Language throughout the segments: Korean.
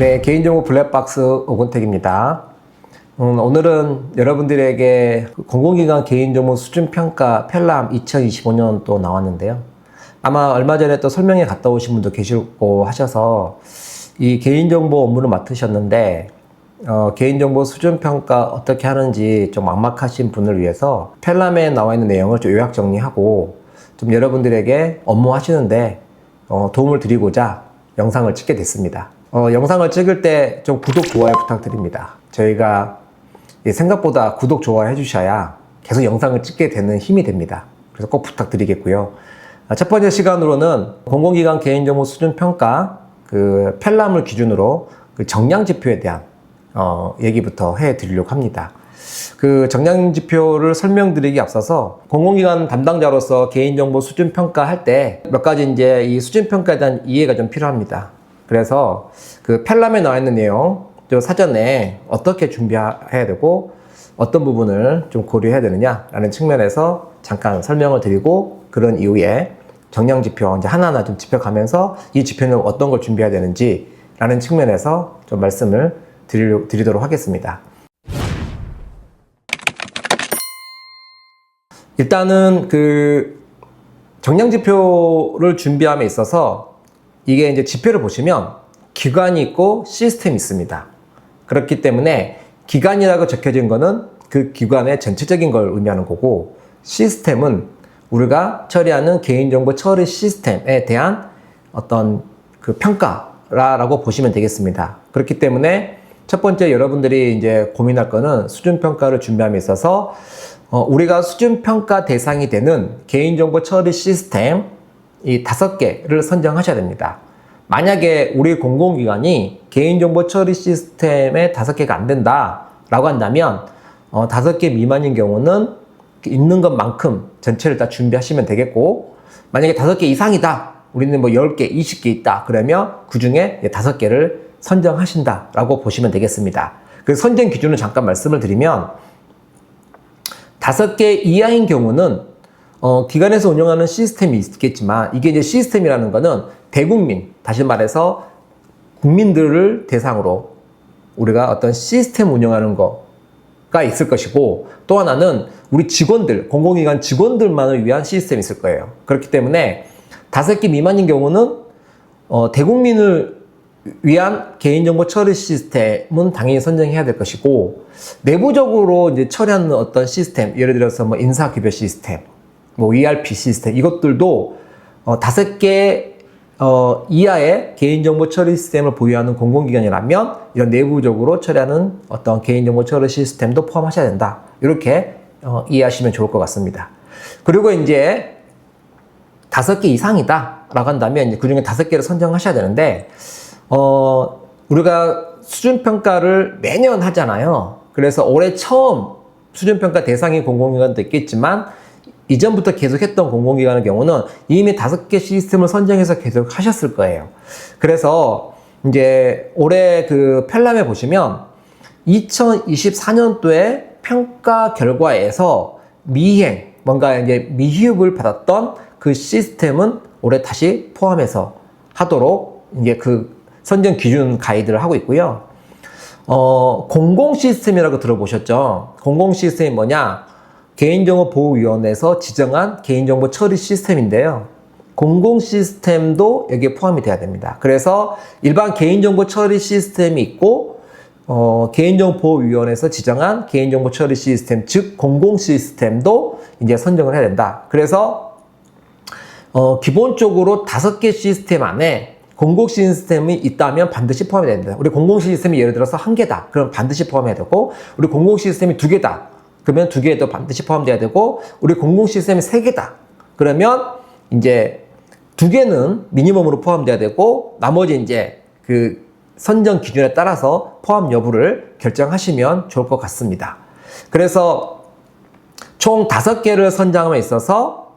네, 개인정보 블랙박스 오건택입니다. 오늘은 여러분들에게 공공기관 개인정보 수준평가 펠람 2025년 또 나왔는데요. 아마 얼마 전에 또 설명회 갔다 오신 분도 계시고 하셔서 이 개인정보 업무를 맡으셨는데 개인정보 수준평가 어떻게 하는지 좀 막막하신 분을 위해서 펠람에 나와 있는 내용을 좀 요약 정리하고 좀 여러분들에게 업무 하시는데 도움을 드리고자 영상을 찍게 됐습니다. 영상을 찍을 때 좀 구독, 좋아요 부탁드립니다. 저희가 생각보다 구독, 좋아요 해주셔야 계속 영상을 찍게 되는 힘이 됩니다. 그래서 꼭 부탁드리겠고요. 첫 번째 시간으로는 공공기관 개인정보 수준평가 그 펠람을 기준으로 그 정량지표에 대한 얘기부터 해드리려고 합니다. 그 정량지표를 설명드리기 앞서서 공공기관 담당자로서 개인정보 수준평가 할 때 몇 가지 이제 이 수준평가에 대한 이해가 좀 필요합니다. 그래서 그 펠람에 나와 있는 내용, 또 사전에 어떻게 준비해야 되고 어떤 부분을 좀 고려해야 되느냐라는 측면에서 잠깐 설명을 드리고 그런 이후에 정량지표 이제 하나하나 좀 짚어가면서 이 지표는 어떤 걸 준비해야 되는지라는 측면에서 좀 말씀을 드리도록 하겠습니다. 일단은 그 정량지표를 준비함에 있어서 이게 이제 지표를 보시면 기관이 있고 시스템이 있습니다. 그렇기 때문에 기관이라고 적혀진 거는 그 기관의 전체적인 걸 의미하는 거고, 시스템은 우리가 처리하는 개인정보 처리 시스템에 대한 어떤 그 평가라고 보시면 되겠습니다. 그렇기 때문에 첫 번째 여러분들이 이제 고민할 거는 수준평가를 준비함에 있어서 우리가 수준평가 대상이 되는 개인정보 처리 시스템 이 5개를 선정하셔야 됩니다. 만약에 우리 공공기관이 개인정보 처리 시스템에 5개가 안 된다 라고 한다면 5개 미만인 경우는 있는 것만큼 전체를 다 준비하시면 되겠고, 만약에 5개 이상이다, 우리는 뭐 10개, 20개 있다 그러면 그 중에 5개를 선정하신다 라고 보시면 되겠습니다. 그 선정 기준을 잠깐 말씀을 드리면 5개 이하인 경우는 기관에서 운영하는 시스템이 있겠지만, 이게 이제 시스템이라는 거는 대국민, 다시 말해서 국민들을 대상으로 우리가 어떤 시스템 운영하는 거가 있을 것이고, 또 하나는 우리 직원들, 공공기관 직원들만을 위한 시스템이 있을 거예요. 그렇기 때문에 5개 미만인 경우는 대국민을 위한 개인정보 처리 시스템은 당연히 선정해야 될 것이고, 내부적으로 이제 처리하는 어떤 시스템, 예를 들어서 뭐 인사급여 시스템, 뭐 ERP 시스템, 이것들도 5개 이하의 개인정보 처리 시스템을 보유하는 공공기관이라면 이런 내부적으로 처리하는 어떤 개인정보 처리 시스템도 포함하셔야 된다. 이렇게 이해하시면 좋을 것 같습니다. 그리고 이제 5개 이상이다 라고 한다면 이제 그 중에 5개를 선정하셔야 되는데, 우리가 수준평가를 매년 하잖아요. 그래서 올해 처음 수준평가 대상인 공공기관도 있겠지만 이전부터 계속했던 공공기관의 경우는 이미 5개 시스템을 선정해서 계속 하셨을 거예요. 그래서 이제 올해 그 펠람에 보시면 2024년도에 평가 결과에서 미행, 뭔가 이제 미흡을 받았던 그 시스템은 올해 다시 포함해서 하도록 이제 그 선정 기준 가이드를 하고 있고요. 공공 시스템이라고 들어보셨죠? 공공 시스템이 뭐냐? 개인정보보호위원회에서 지정한 개인정보 처리 시스템인데요. 공공 시스템도 여기에 포함이 돼야 됩니다. 그래서 일반 개인정보 처리 시스템이 있고, 개인정보보호위원회에서 지정한 개인정보 처리 시스템, 즉 공공 시스템도 이제 선정을 해야 된다. 그래서 기본적으로 5개 시스템 안에 공공 시스템이 있다면 반드시 포함이 됩니다. 우리 공공 시스템이 예를 들어서 1개다. 그럼 반드시 포함해야 되고, 우리 공공 시스템이 2개다. 그러면 2개도 반드시 포함돼야 되고, 우리 공공 시스템이 3개다. 그러면 이제 2개는 미니멈으로 포함돼야 되고, 나머지 이제 그 선정 기준에 따라서 포함 여부를 결정하시면 좋을 것 같습니다. 그래서 총 5개를 선정함에 있어서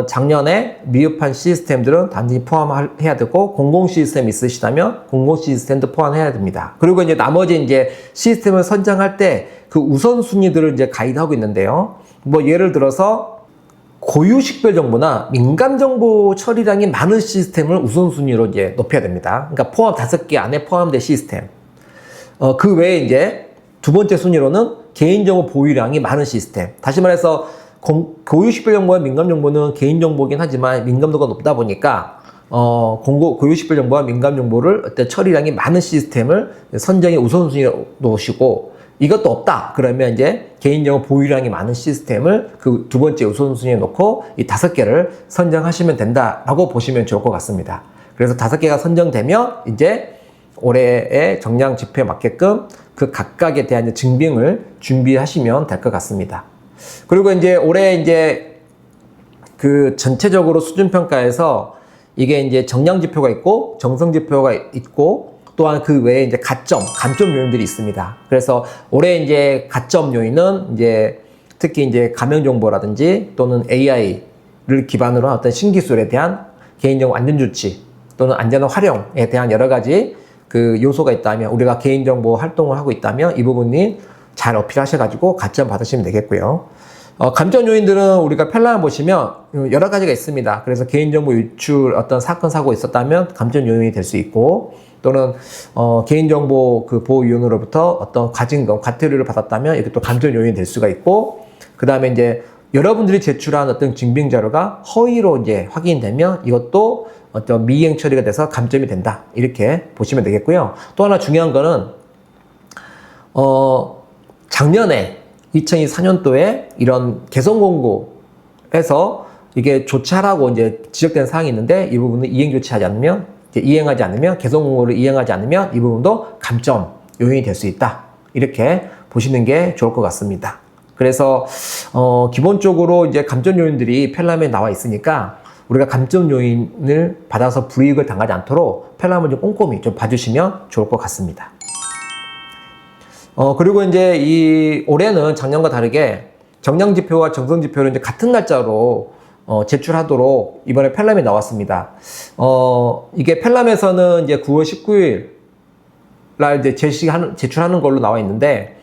작년에 미흡한 시스템들은 단지 포함해야 되고, 공공 시스템 있으시다면 공공 시스템도 포함해야 됩니다. 그리고 이제 나머지 이제 시스템을 선정할 때 그 우선순위들을 이제 가이드하고 있는데요. 뭐 예를 들어서 고유식별 정보나 민감 정보 처리량이 많은 시스템을 우선순위로 이제 높여야 됩니다. 그러니까 포함 5개 안에 포함된 시스템. 그 외에 이제 두 번째 순위로는 개인정보 보유량이 많은 시스템. 다시 말해서 고유식별 정보와 민감 정보는 개인정보긴 하지만 민감도가 높다 보니까 고유식별 정보와 민감 정보를 어떤 처리량이 많은 시스템을 선정의 우선순위로 놓으시고, 이것도 없다 그러면 이제 개인정보 보유량이 많은 시스템을 그 두 번째 우선순위에 놓고 이 5개를 선정하시면 된다라고 보시면 좋을 것 같습니다. 그래서 5개가 선정되면 이제 올해의 정량 지표에 맞게끔 그 각각에 대한 증빙을 준비하시면 될 것 같습니다. 그리고 이제 올해 이제 그 전체적으로 수준평가에서 이게 이제 정량 지표가 있고 정성 지표가 있고 또한 그 외에 이제 감점 요인들이 있습니다. 그래서 올해 이제 가점 요인은 이제 특히 이제 가명 정보라든지 또는 AI를 기반으로 한 어떤 신기술에 대한 개인정보 안전 조치 또는 안전한 활용에 대한 여러 가지 그 요소가 있다면, 우리가 개인정보 활동을 하고 있다면 이 부분이 잘 어필하셔가지고 가점 받으시면 되겠고요. 감점 요인들은 우리가 편람 보시면 여러 가지가 있습니다. 그래서 개인정보 유출 어떤 사건 사고 있었다면 감점 요인이 될 수 있고, 또는 개인정보 그 보호위원회로부터 어떤 과징금, 과태료를 받았다면 이게 또 감점 요인이 될 수가 있고, 그 다음에 이제 여러분들이 제출한 어떤 증빙 자료가 허위로 이제 확인되면 이것도 어떤 미이행 처리가 돼서 감점이 된다, 이렇게 보시면 되겠고요. 또 하나 중요한 거는 작년에 2024년도에 이런 개선 공고에서 이게 조치하라고 이제 지적된 사항이 있는데, 이 부분은 이행하지 않으면 개선 공고를 이행하지 않으면 이 부분도 감점 요인이 될 수 있다, 이렇게 보시는 게 좋을 것 같습니다. 그래서 기본적으로 이제 감점 요인들이 펠람에 나와 있으니까 우리가 감점 요인을 받아서 불이익을 당하지 않도록 펠람을 좀 꼼꼼히 좀 봐주시면 좋을 것 같습니다. 그리고 이제 이 올해는 작년과 다르게 정량 지표와 정성 지표를 이제 같은 날짜로 제출하도록 이번에 펠람이 나왔습니다. 이게 펠람에서는 이제 9월 19일 날 이제 제출하는 걸로 나와 있는데,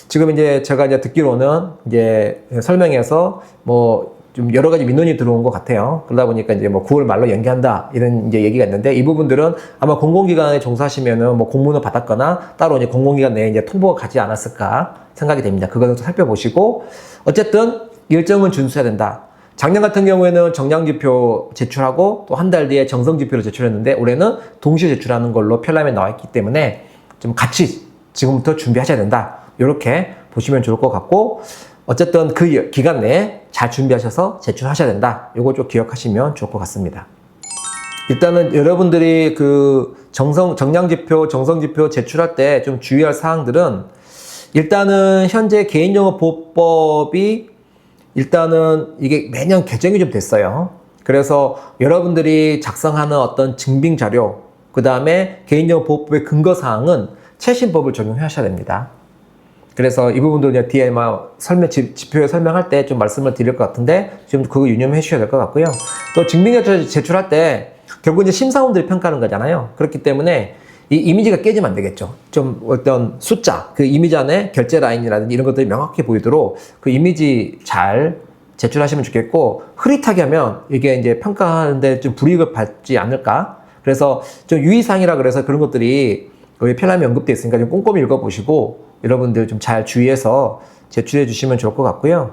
지금 이제 제가 이제 듣기로는 이제 설명에서 뭐 좀 여러 가지 민원이 들어온 것 같아요. 그러다 보니까 이제 뭐 9월 말로 연기한다, 이런 이제 얘기가 있는데, 이 부분들은 아마 공공기관에 종사하시면은 뭐 공문을 받았거나 따로 이제 공공기관 내에 이제 통보가 가지 않았을까 생각이 됩니다. 그것을 살펴보시고, 어쨌든 일정은 준수해야 된다. 작년 같은 경우에는 정량지표 제출하고 또 한 달 뒤에 정성지표를 제출했는데, 올해는 동시에 제출하는 걸로 펠람에 나와 있기 때문에 좀 같이 지금부터 준비하셔야 된다, 이렇게 보시면 좋을 것 같고, 어쨌든 그 기간 내에 잘 준비하셔서 제출하셔야 된다, 이거 좀 기억하시면 좋을 것 같습니다. 일단은 여러분들이 그 정량지표, 정성지표 제출할 때 좀 주의할 사항들은, 일단은 현재 개인정보보호법이 일단은 이게 매년 개정이 좀 됐어요. 그래서 여러분들이 작성하는 어떤 증빙 자료, 그 다음에 개인정보보호법의 근거사항은 최신법을 적용하셔야 됩니다. 그래서 이 부분도 이제 뒤에 지표에 설명할 때 좀 말씀을 드릴 것 같은데, 지금 그거 유념해 주셔야 될 것 같고요. 또 증빙자료 제출할 때 결국 이제 심사원들이 평가하는 거잖아요. 그렇기 때문에 이 이미지가 깨지면 안 되겠죠. 좀 어떤 숫자, 그 이미지 안에 결제 라인이라든지 이런 것들이 명확히 보이도록 그 이미지 잘 제출하시면 좋겠고, 흐릿하게 하면 이게 이제 평가하는데 좀 불이익을 받지 않을까. 그래서 좀 유의사항이라 그래서 그런 것들이 여기 펠람에 언급되어 있으니까 좀 꼼꼼히 읽어보시고 여러분들 좀 잘 주의해서 제출해 주시면 좋을 것 같고요.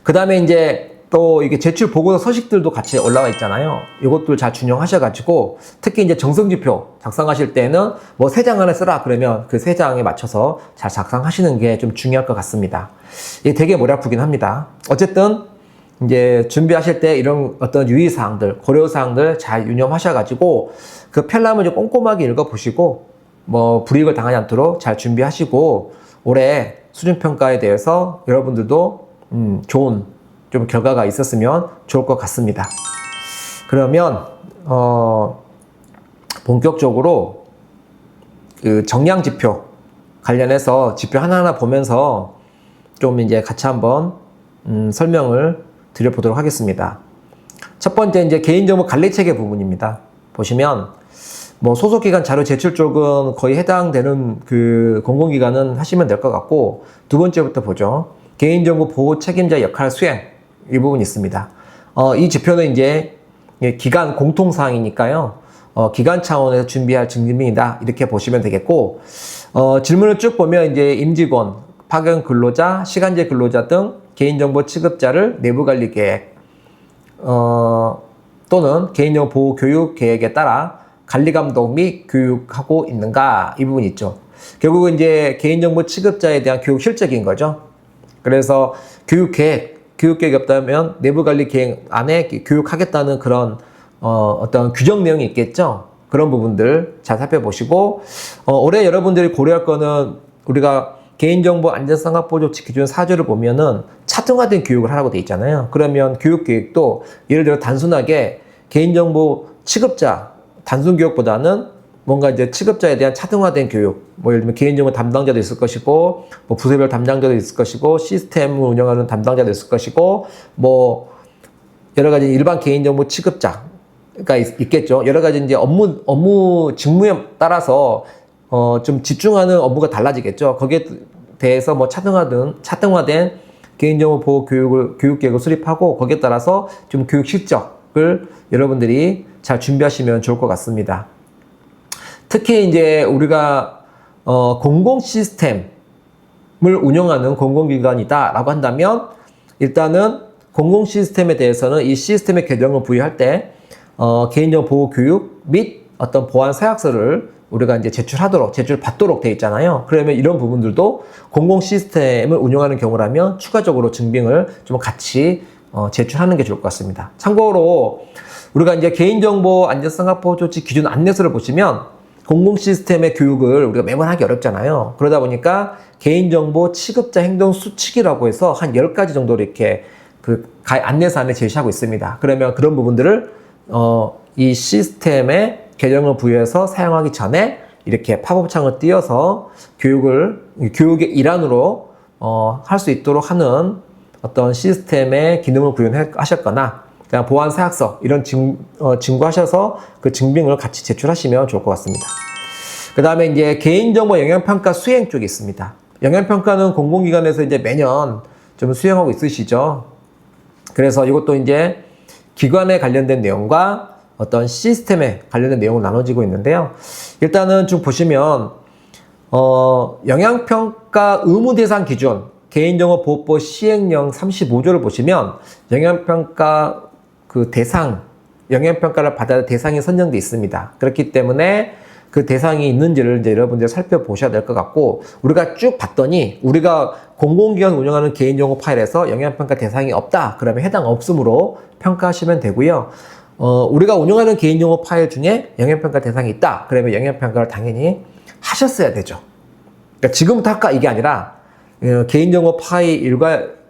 그 다음에 이제 또 이게 제출 보고서 서식들도 같이 올라와 있잖아요. 이것들 잘 준용하셔가지고, 특히 이제 정성지표 작성하실 때는 뭐 3장 안에 쓰라 그러면 그 3장에 맞춰서 잘 작성하시는 게 좀 중요할 것 같습니다. 이게 되게 머리 아프긴 합니다. 어쨌든 이제 준비하실 때 이런 어떤 유의사항들, 고려사항들 잘 유념하셔가지고 그 펠람을 좀 꼼꼼하게 읽어보시고 뭐 불이익을 당하지 않도록 잘 준비하시고, 올해 수준평가에 대해서 여러분들도 좋은 좀 결과가 있었으면 좋을 것 같습니다. 그러면 본격적으로 그 정량지표 관련해서 지표 하나하나 보면서 좀 이제 같이 한번 설명을 드려보도록 하겠습니다. 첫 번째 이제 개인정보 관리체계 부분입니다. 보시면 뭐 소속기관 자료 제출 쪽은 거의 해당되는 그 공공기관은 하시면 될 것 같고, 두 번째부터 보죠. 개인정보 보호 책임자 역할 수행. 이 부분이 있습니다. 이 지표는 이제 기관 공통사항이니까요. 기관 차원에서 준비할 증빙이다. 이렇게 보시면 되겠고, 질문을 쭉 보면 이제 임직원, 파견 근로자, 시간제 근로자 등 개인정보 취급자를 내부관리 계획, 또는 개인정보 보호 교육 계획에 따라 관리 감독 및 교육하고 있는가? 이 부분이 있죠. 결국은 이제 개인정보 취급자에 대한 교육 실적인 거죠. 그래서 교육 계획이 없다면 내부 관리 계획 안에 교육하겠다는 그런 어떤 규정 내용이 있겠죠. 그런 부분들 잘 살펴보시고, 올해 여러분들이 고려할 거는 우리가 개인정보 안전성 확보 조치 기준 4조를 보면은 차등화된 교육을 하라고 돼 있잖아요. 그러면 교육 계획도 예를 들어 단순하게 개인정보 취급자 단순 교육보다는 뭔가 이제 취급자에 대한 차등화된 교육, 뭐 예를 들면 개인정보 담당자도 있을 것이고, 뭐 부서별 담당자도 있을 것이고, 시스템을 운영하는 담당자도 있을 것이고, 뭐 여러 가지 일반 개인정보 취급자가 있겠죠. 여러 가지 이제 업무 직무에 따라서 좀 집중하는 업무가 달라지겠죠. 거기에 대해서 뭐 차등화된 개인정보 보호 교육 계획을 수립하고 거기에 따라서 좀 교육 실적을 여러분들이 잘 준비하시면 좋을 것 같습니다. 특히 이제 우리가 공공 시스템을 운영하는 공공기관이다라고 한다면 일단은 공공 시스템에 대해서는 이 시스템의 개정을 부여할 때 개인정보 보호 교육 및 어떤 보안 서약서를 우리가 이제 제출받도록 되어 있잖아요. 그러면 이런 부분들도 공공 시스템을 운영하는 경우라면 추가적으로 증빙을 좀 같이 제출하는 게 좋을 것 같습니다. 참고로 우리가 이제 개인정보 안전성 확보 조치 기준 안내서를 보시면 공공 시스템의 교육을 우리가 매번 하기 어렵잖아요. 그러다 보니까 개인정보 취급자 행동 수칙이라고 해서 한 10가지 정도로 이렇게 안내서 안에 제시하고 있습니다. 그러면 그런 부분들을 이 시스템에 개정을 부여해서 사용하기 전에 이렇게 팝업창을 띄워서 교육의 일환으로 할 수 있도록 하는 어떤 시스템의 기능을 구현하셨거나 그냥 보안 사약서 이런 증거하셔서 그 증빙을 같이 제출하시면 좋을 것 같습니다. 그 다음에 이제 개인정보 영향평가 수행 쪽이 있습니다. 영향평가는 공공기관에서 이제 매년 좀 수행하고 있으시죠. 그래서 이것도 이제 기관에 관련된 내용과 어떤 시스템에 관련된 내용을 나눠지고 있는데요. 일단은 좀 보시면 영향평가 의무 대상 기준 개인정보 보호법 시행령 35조를 보시면 영향평가 영향평가를 받아야 할 대상이 선정되어 있습니다. 그렇기 때문에 그 대상이 있는지를 이제 여러분들 살펴보셔야 될 것 같고, 우리가 쭉 봤더니 우리가 공공기관 운영하는 개인정보 파일에서 영향평가 대상이 없다. 그러면 해당 없음으로 평가하시면 되고요. 우리가 운영하는 개인정보 파일 중에 영향평가 대상이 있다. 그러면 영향평가를 당연히 하셨어야 되죠. 그러니까 지금부터 할까 이게 아니라 개인정보 파일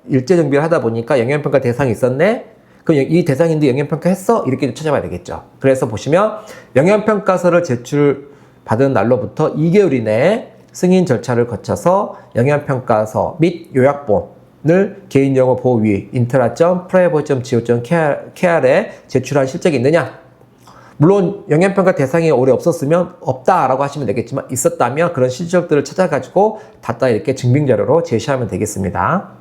일제 정비를 하다 보니까 영향평가 대상이 있었네. 그럼 이 대상인데 영향평가 했어? 이렇게 찾아봐야 되겠죠. 그래서 보시면 영향평가서를 제출받은 날로부터 2개월 이내에 승인 절차를 거쳐서 영향평가서 및 요약본을 개인정보 보호위 intra.privacy.go.kr에 제출한 실적이 있느냐? 물론 영향평가 대상이 올해 없었으면 없다라고 하시면 되겠지만 있었다면 그런 실적들을 찾아가지고 갖다 이렇게 증빙자료로 제시하면 되겠습니다.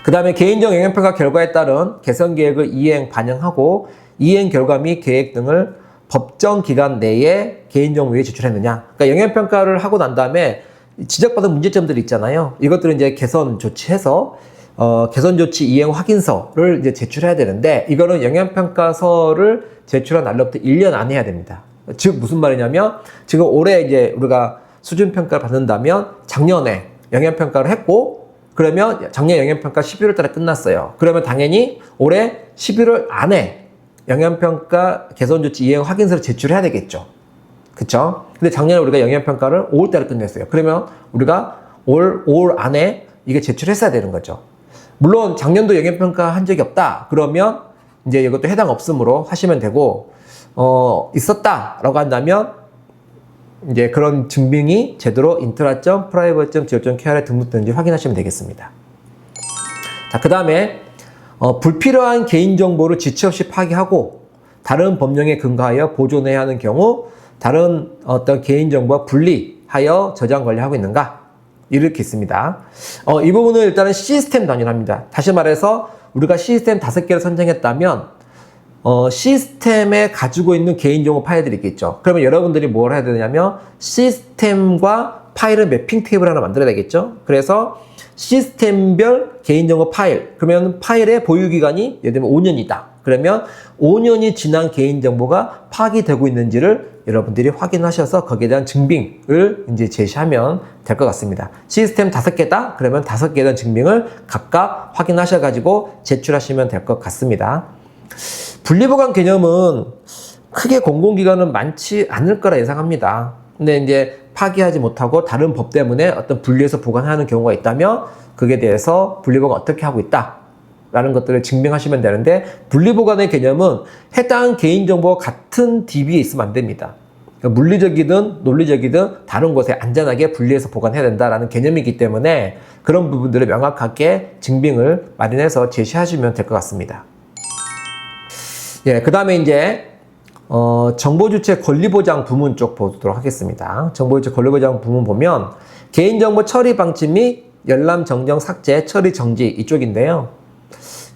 그 다음에 개인정 영향평가 결과에 따른 개선 계획을 이행, 반영하고 이행 결과 및 계획 등을 법정 기간 내에 개인정보위에 제출했느냐. 그러니까 영향평가를 하고 난 다음에 지적받은 문제점들이 있잖아요. 이것들을 이제 개선 조치해서 개선 조치 이행 확인서를 이제 제출해야 되는데 이거는 영향평가서를 제출한 날로부터 1년 안에 해야 됩니다. 즉 무슨 말이냐면 지금 올해 이제 우리가 수준평가를 받는다면 작년에 영향평가를 했고 그러면 작년 영향평가 11월 달에 끝났어요. 그러면 당연히 올해 11월 안에 영향평가 개선조치 이행 확인서를 제출해야 되겠죠. 그쵸? 근데 작년에 우리가 영향평가를 5월 달에 끝냈어요. 그러면 우리가 올 안에 이게 제출했어야 되는 거죠. 물론 작년도 영향평가 한 적이 없다. 그러면 이제 이것도 해당 없음으로 하시면 되고, 있었다라고 한다면 이제 그런 증빙이 제대로 intra.privacy.go.kr에 등록되는지 확인하시면 되겠습니다. 자, 그 다음에 불필요한 개인정보를 지체 없이 파기하고 다른 법령에 근거하여 보존해야 하는 경우 다른 어떤 개인정보와 분리하여 저장 관리하고 있는가? 이렇게 있습니다. 이 부분은 일단은 시스템 단위로 합니다. 다시 말해서 우리가 시스템 5개를 선정했다면 시스템에 가지고 있는 개인정보 파일들이 있겠죠. 그러면 여러분들이 뭘 해야 되냐면 시스템과 파일을 매핑 테이블 하나 만들어야 되겠죠. 그래서 시스템별 개인정보 파일, 그러면 파일의 보유기간이 예를 들면 5년이다. 그러면 5년이 지난 개인정보가 파기되고 있는지를 여러분들이 확인하셔서 거기에 대한 증빙을 이제 제시하면 될 것 같습니다. 시스템 5개다? 그러면 5개에 대한 증빙을 각각 확인하셔가지고 제출하시면 될 것 같습니다. 분리보관 개념은 크게 공공기관은 많지 않을 거라 예상합니다. 근데 이제 파기하지 못하고 다른 법 때문에 어떤 분리해서 보관하는 경우가 있다면 그게 대해서 분리보관 어떻게 하고 있다 라는 것들을 증명하시면 되는데, 분리보관의 개념은 해당 개인정보와 같은 DB에 있으면 안 됩니다. 그러니까 물리적이든 논리적이든 다른 곳에 안전하게 분리해서 보관해야 된다라는 개념이기 때문에 그런 부분들을 명확하게 증빙을 마련해서 제시하시면 될 것 같습니다. 예, 그 다음에 이제 정보주체 권리보장 부문 쪽 보도록 하겠습니다. 정보주체 권리보장 부문 보면 개인정보 처리 방침 및 열람, 정정, 삭제, 처리, 정지 이쪽인데요.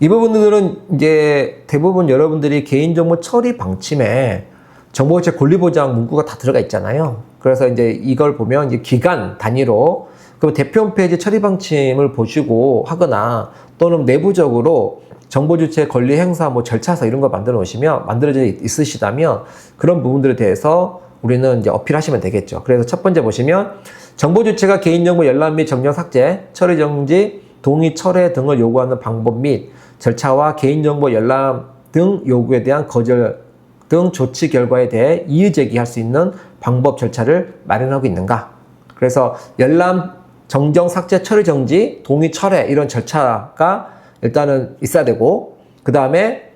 이 부분들은 이제 대부분 여러분들이 개인정보 처리 방침에 정보주체 권리보장 문구가 다 들어가 있잖아요. 그래서 이제 이걸 보면 이제 기간 단위로 그럼 대표 홈페이지 처리 방침을 보시고 하거나 또는 내부적으로 정보주체 권리 행사 뭐 절차서 이런 거 만들어져 있으시다면 그런 부분들에 대해서 우리는 이제 어필하시면 되겠죠. 그래서 첫 번째 보시면 정보주체가 개인정보 열람 및 정정 삭제, 처리 정지, 동의 철회 등을 요구하는 방법 및 절차와 개인정보 열람 등 요구에 대한 거절 등 조치 결과에 대해 이의 제기할 수 있는 방법 절차를 마련하고 있는가. 그래서 열람, 정정, 삭제, 처리 정지, 동의 철회 이런 절차가 일단은 있어야 되고, 그 다음에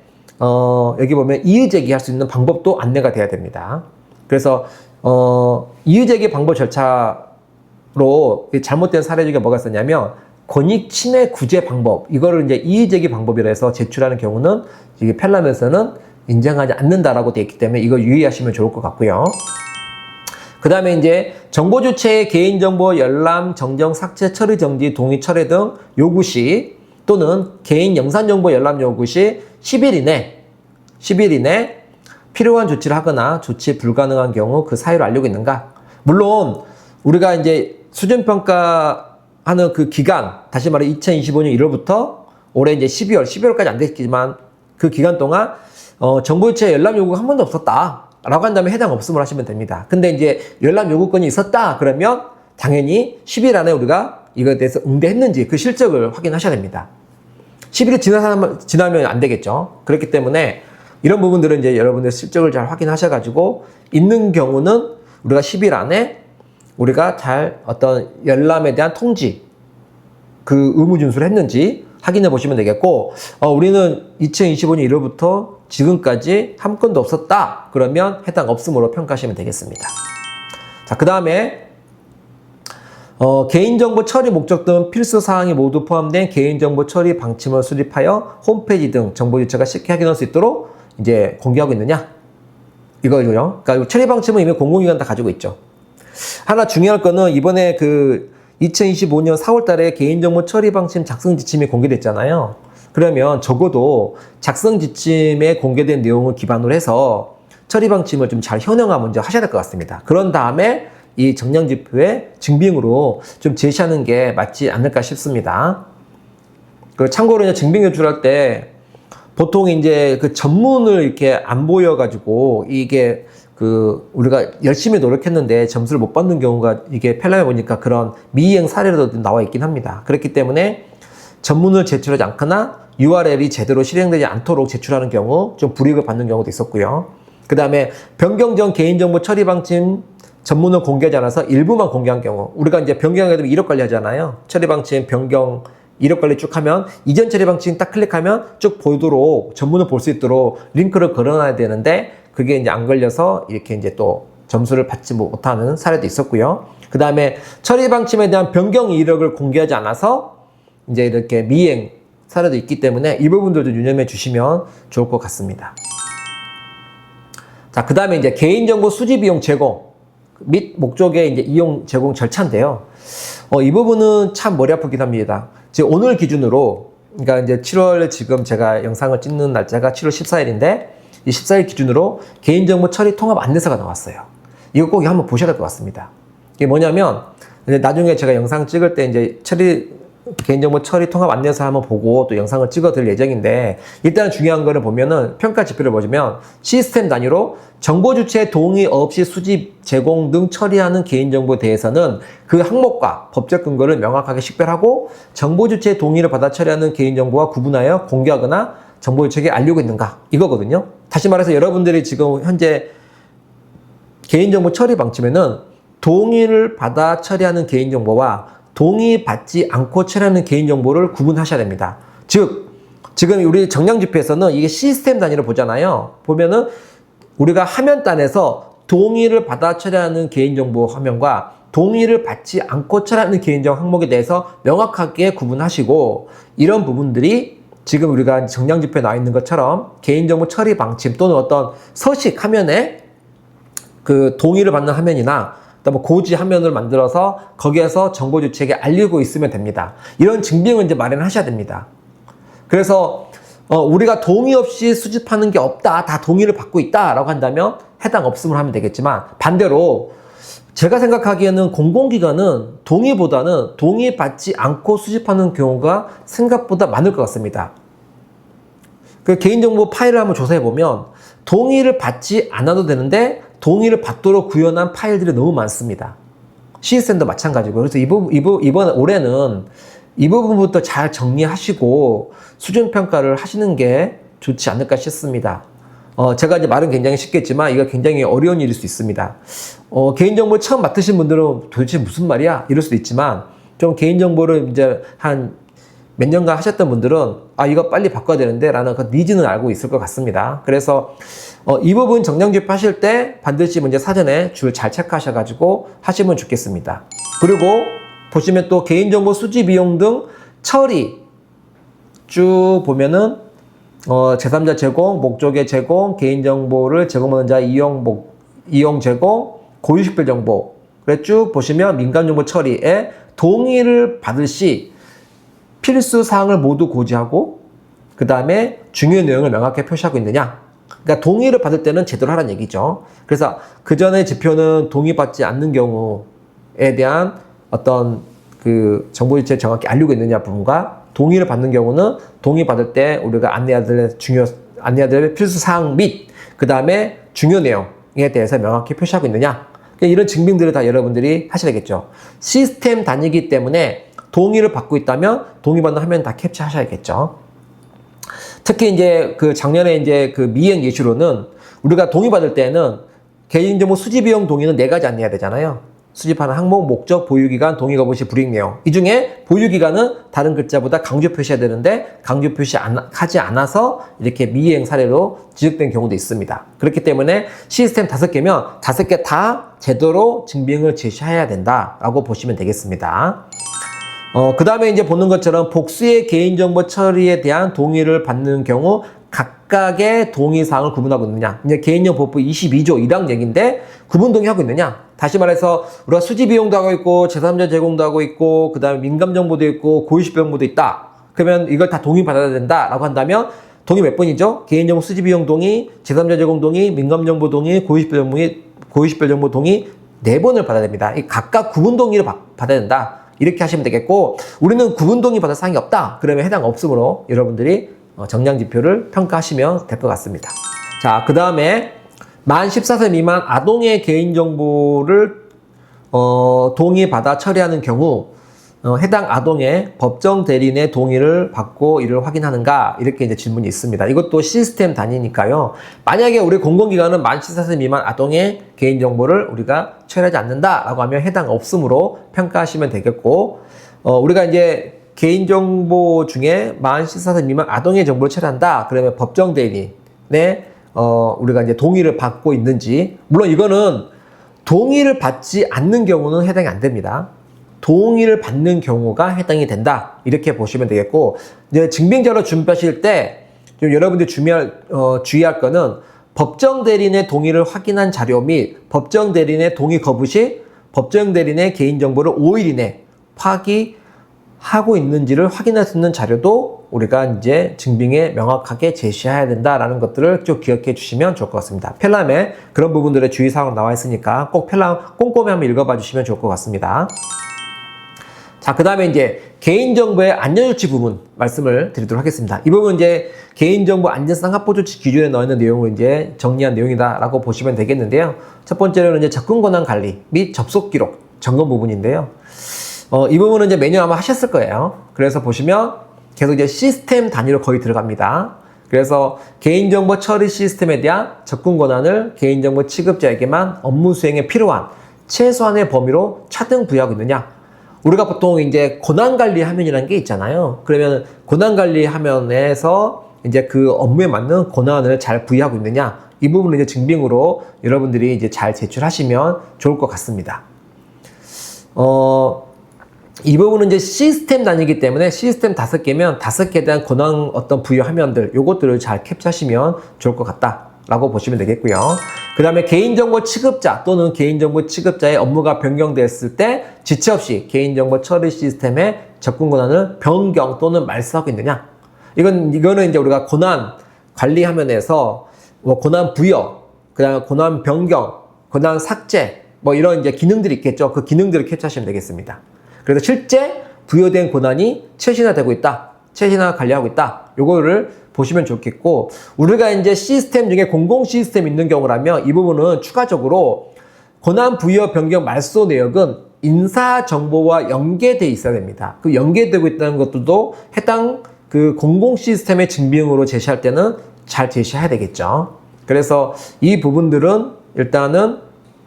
여기 보면 이의 제기할 수 있는 방법도 안내가 돼야 됩니다. 그래서 이의 제기 방법 절차로 잘못된 사례 중에 뭐가 있었냐면 권익 침해 구제 방법, 이거를 이제 이의 제기 방법이라 해서 제출하는 경우는 이게 펠람에서는 인정하지 않는다라고 되어 있기 때문에 이거 유의하시면 좋을 것 같고요. 그 다음에 이제 정보주체의 개인정보 열람, 정정, 삭제, 처리 정지, 동의 철회 등 요구 시 또는 개인 영상정보 열람 요구 시 10일 이내 필요한 조치를 하거나 조치 불가능한 경우 그 사유를 알리고 있는가. 물론 우리가 이제 수준평가하는 그 기간, 다시 말해 2025년 1월부터 올해 이제 12월까지 안 됐지만 그 기간 동안 정보주체 열람 요구가 한 번도 없었다 라고 한다면 해당 없음을 하시면 됩니다. 근데 이제 열람 요구권이 있었다 그러면 당연히 10일 안에 우리가 이거에 대해서 응대했는지 그 실적을 확인하셔야 됩니다. 10일이 지나면 안 되겠죠. 그렇기 때문에 이런 부분들은 이제 여러분들 실적을 잘 확인하셔가지고 있는 경우는 우리가 10일 안에 우리가 잘 어떤 열람에 대한 통지, 그 의무 준수를 했는지 확인해 보시면 되겠고, 우리는 2025년 1월부터 지금까지 한 건도 없었다 그러면 해당 없음으로 평가하시면 되겠습니다. 자, 그 다음에 개인정보 처리 목적 등 필수 사항이 모두 포함된 개인정보 처리 방침을 수립하여 홈페이지 등 정보주체가 쉽게 확인할 수 있도록 이제 공개하고 있느냐? 이거죠. 그러니까 처리 방침은 이미 공공기관 다 가지고 있죠. 하나 중요할 거는 이번에 그 2025년 4월 달에 개인정보 처리 방침 작성 지침이 공개됐잖아요. 그러면 적어도 작성 지침에 공개된 내용을 기반으로 해서 처리 방침을 좀 잘 현행화 먼저 하셔야 될 것 같습니다. 그런 다음에 이 정량지표의 증빙으로 좀 제시하는 게 맞지 않을까 싶습니다. 그 참고로 이제 증빙 제출할 때 보통 이제 그 전문을 이렇게 안 보여가지고 이게 그 우리가 열심히 노력했는데 점수를 못 받는 경우가 이게 펠람에 보니까 그런 미이행 사례로도 나와 있긴 합니다. 그렇기 때문에 전문을 제출하지 않거나 URL이 제대로 실행되지 않도록 제출하는 경우 좀 불이익을 받는 경우도 있었고요. 그 다음에 변경 전 개인정보 처리 방침 전문을 공개하지 않아서 일부만 공개한 경우, 우리가 이제 변경하게 되면 이력 관리하잖아요. 처리 방침 변경 이력 관리 쭉 하면 이전 처리 방침 딱 클릭하면 쭉 보도록 전문을 볼 수 있도록 링크를 걸어놔야 되는데 그게 이제 안 걸려서 이렇게 이제 또 점수를 받지 못하는 사례도 있었고요. 그 다음에 처리 방침에 대한 변경 이력을 공개하지 않아서 이제 이렇게 미행 사례도 있기 때문에 이 부분들도 유념해 주시면 좋을 것 같습니다. 자, 그 다음에 이제 개인정보 수집 비용 제공 및 목적의 이제 이용 제공 절차인데요. 이 부분은 참 머리 아프긴 합니다. 지금 오늘 기준으로 그러니까 이제 7월 지금 제가 영상을 찍는 날짜가 7월 14일인데 이 14일 기준으로 개인정보 처리 통합 안내서가 나왔어요. 이거 꼭 한번 보셔야 될 것 같습니다. 이게 뭐냐면 나중에 제가 영상 찍을 때 이제 개인정보 처리 통합 안내서 한번 보고 또 영상을 찍어 드릴 예정인데, 일단 중요한 거를 보면은 평가 지표를 보시면 시스템 단위로 정보 주체 동의 없이 수집, 제공 등 처리하는 개인정보에 대해서는 그 항목과 법적 근거를 명확하게 식별하고 정보 주체의 동의를 받아 처리하는 개인정보와 구분하여 공개하거나 정보 주체에게 알리고 있는가, 이거거든요. 다시 말해서 여러분들이 지금 현재 개인정보 처리 방침에는 동의를 받아 처리하는 개인정보와 동의받지 않고 처리하는 개인정보를 구분하셔야 됩니다. 즉, 지금 우리 정량집회에서는 이게 시스템 단위로 보잖아요. 보면은 우리가 화면단에서 동의를 받아 처리하는 개인정보 화면과 동의를 받지 않고 처리하는 개인정보 항목에 대해서 명확하게 구분하시고, 이런 부분들이 지금 우리가 정량집회에 나와 있는 것처럼 개인정보 처리 방침 또는 어떤 서식 화면에 그 동의를 받는 화면이나 뭐 고지 화면을 만들어서 거기에서 정보 주체에게 알리고 있으면 됩니다. 이런 증빙을 이제 마련하셔야 됩니다. 그래서 우리가 동의 없이 수집하는 게 없다, 다 동의를 받고 있다라고 한다면 해당 없음을 하면 되겠지만, 반대로 제가 생각하기에는 공공기관은 동의보다는 동의받지 않고 수집하는 경우가 생각보다 많을 것 같습니다. 그 개인정보 파일을 한번 조사해 보면 동의를 받지 않아도 되는데 동의를 받도록 구현한 파일들이 너무 많습니다. 시스템도 마찬가지고. 그래서 이번 올해는 이 부분부터 잘 정리하시고 수준평가를 하시는 게 좋지 않을까 싶습니다. 제가 이제 말은 굉장히 쉽겠지만 이거 굉장히 어려운 일일 수 있습니다. 개인정보를 처음 맡으신 분들은 도대체 무슨 말이야? 이럴 수도 있지만, 좀 개인정보를 이제 한 몇 년간 하셨던 분들은 이거 빨리 바꿔야 되는데 라는 그 니즈는 알고 있을 것 같습니다. 그래서 이 부분 정량집회 하실 때 반드시 먼저 사전에 줄 잘 체크하셔가지고 하시면 좋겠습니다. 그리고 보시면 또 개인정보 수집 비용 등 처리 쭉 보면은 제3자 제공, 목적의 제공, 개인정보를 제공하는 자 이용 제공, 고유식별 정보, 그래 쭉 보시면 민감정보 처리에 동의를 받을 시 필수 사항을 모두 고지하고 그 다음에 중요 내용을 명확하게 표시하고 있느냐. 그러니까 동의를 받을 때는 제대로 하라는 얘기죠. 그래서 그 전에 지표는 동의받지 않는 경우에 대한 어떤 그 정보 주체를 정확히 알리고 있느냐 부분과, 동의를 받는 경우는 동의받을 때 우리가 안내해야 될 필수 사항 및 그 다음에 중요 내용에 대해서 명확히 표시하고 있느냐. 이런 증빙들을 다 여러분들이 하셔야 되겠죠. 시스템 단위이기 때문에 동의를 받고 있다면 동의받는 화면 다 캡처하셔야겠죠. 특히 이제 그 작년에 이제 그 미행 예시로는 우리가 동의받을 때는 개인정보 수집 비용 동의는 4가지 안내해야 되잖아요. 수집하는 항목, 목적, 보유기간, 동의 거부 시 불이익 내용. 이 중에 보유기간은 다른 글자보다 강조 표시해야 되는데 강조 표시하지 않아서 이렇게 미행 사례로 지적된 경우도 있습니다. 그렇기 때문에 시스템 5개면 5개 다 제대로 증빙을 제시해야 된다라고 보시면 되겠습니다. 그 다음에 이제 보는 것처럼 복수의 개인정보 처리에 대한 동의를 받는 경우 각각의 동의사항을 구분하고 있느냐. 이제 개인정보법 22조 1항 얘기인데 구분 동의하고 있느냐. 다시 말해서 우리가 수집 비용도 하고 있고 제3자 제공도 하고 있고 그 다음에 민감정보도 있고 고유식별 정보도 있다. 그러면 이걸 다 동의받아야 된다라고 한다면 동의 몇 번이죠? 개인정보 수집 비용 동의, 제3자 제공 동의, 민감정보 동의, 고유식별 정보 동의 4번을 받아야 됩니다. 이 각각 구분 동의를 받아야 된다. 이렇게 하시면 되겠고, 우리는 구분 동의 받을 사항이 없다. 그러면 해당 없음으로 여러분들이 정량 지표를 평가하시면 될 것 같습니다. 자, 그 다음에 만 14세 미만 아동의 개인정보를 동의받아 처리하는 경우 해당 아동의 법정 대리인의 동의를 받고 이를 확인하는가, 이렇게 이제 질문이 있습니다. 이것도 시스템 단위니까요. 만약에 우리 공공기관은 만 14세 미만 아동의 개인정보를 우리가 처리하지 않는다라고 하면 해당 없음으로 평가하시면 되겠고, 우리가 이제 개인정보 중에 만 14세 미만 아동의 정보를 처리한다. 그러면 법정 대리인의 우리가 이제 동의를 받고 있는지, 물론 이거는 동의를 받지 않는 경우는 해당이 안 됩니다. 동의를 받는 경우가 해당이 된다. 이렇게 보시면 되겠고, 이제 증빙자료 준비하실 때 좀 여러분들이 주의할 거는 법정 대리인의 동의를 확인한 자료 및 법정 대리인의 동의 거부 시 법정 대리인의 개인정보를 5일 이내 하고 있는지를 확인할 수 있는 자료도 우리가 이제 증빙에 명확하게 제시해야 된다라는 것들을 좀 기억해 주시면 좋을 것 같습니다. 펠람에 그런 부분들의 주의사항 나와 있으니까 꼭 펠람 꼼꼼히 한번 읽어봐 주시면 좋을 것 같습니다. 자, 그 다음에 이제 개인정보의 안전조치 부분 말씀을 드리도록 하겠습니다. 이 부분 이제 개인정보 안전성 확보조치 기준에 넣어 있는 내용을 이제 정리한 내용이다라고 보시면 되겠는데요. 첫 번째로는 이제 접근 권한 관리 및 접속 기록 점검 부분인데요. 이 부분은 이제 매년 아마 하셨을 거예요. 그래서 보시면 계속 이제 시스템 단위로 거의 들어갑니다. 그래서 개인정보 처리 시스템에 대한 접근 권한을 개인정보 취급자에게만 업무 수행에 필요한 최소한의 범위로 차등 부여하고 있느냐. 우리가 보통 이제 권한관리 화면이라는 게 있잖아요. 그러면 권한관리 화면에서 이제 그 업무에 맞는 권한을 잘 부여하고 있느냐. 이 부분을 이제 증빙으로 여러분들이 이제 잘 제출하시면 좋을 것 같습니다. 이 부분은 이제 시스템 단위이기 때문에 시스템 5개면 5개에 대한 권한 어떤 부여 화면들, 요것들을 잘 캡처하시면 좋을 것 같다라고 보시면 되겠고요. 그 다음에 개인정보 취급자 또는 개인정보 취급자의 업무가 변경됐을 때 지체 없이 개인정보 처리 시스템의 접근 권한을 변경 또는 말소하고 있느냐. 이거는 이제 우리가 권한 관리 화면에서 뭐 권한 부여, 그 다음에 권한 변경, 권한 삭제, 뭐 이런 이제 기능들이 있겠죠. 그 기능들을 캡처하시면 되겠습니다. 그래서 실제 부여된 권한이 최신화되고 있다. 최신화 관리하고 있다. 요거를 보시면 좋겠고, 우리가 이제 시스템 중에 공공 시스템 있는 경우라면 이 부분은 추가적으로 권한 부여 변경 말소 내역은 인사 정보와 연계되어 있어야 됩니다. 그 연계되고 있다는 것들도 해당 그 공공 시스템의 증빙으로 제시할 때는 잘 제시해야 되겠죠. 그래서 이 부분들은 일단은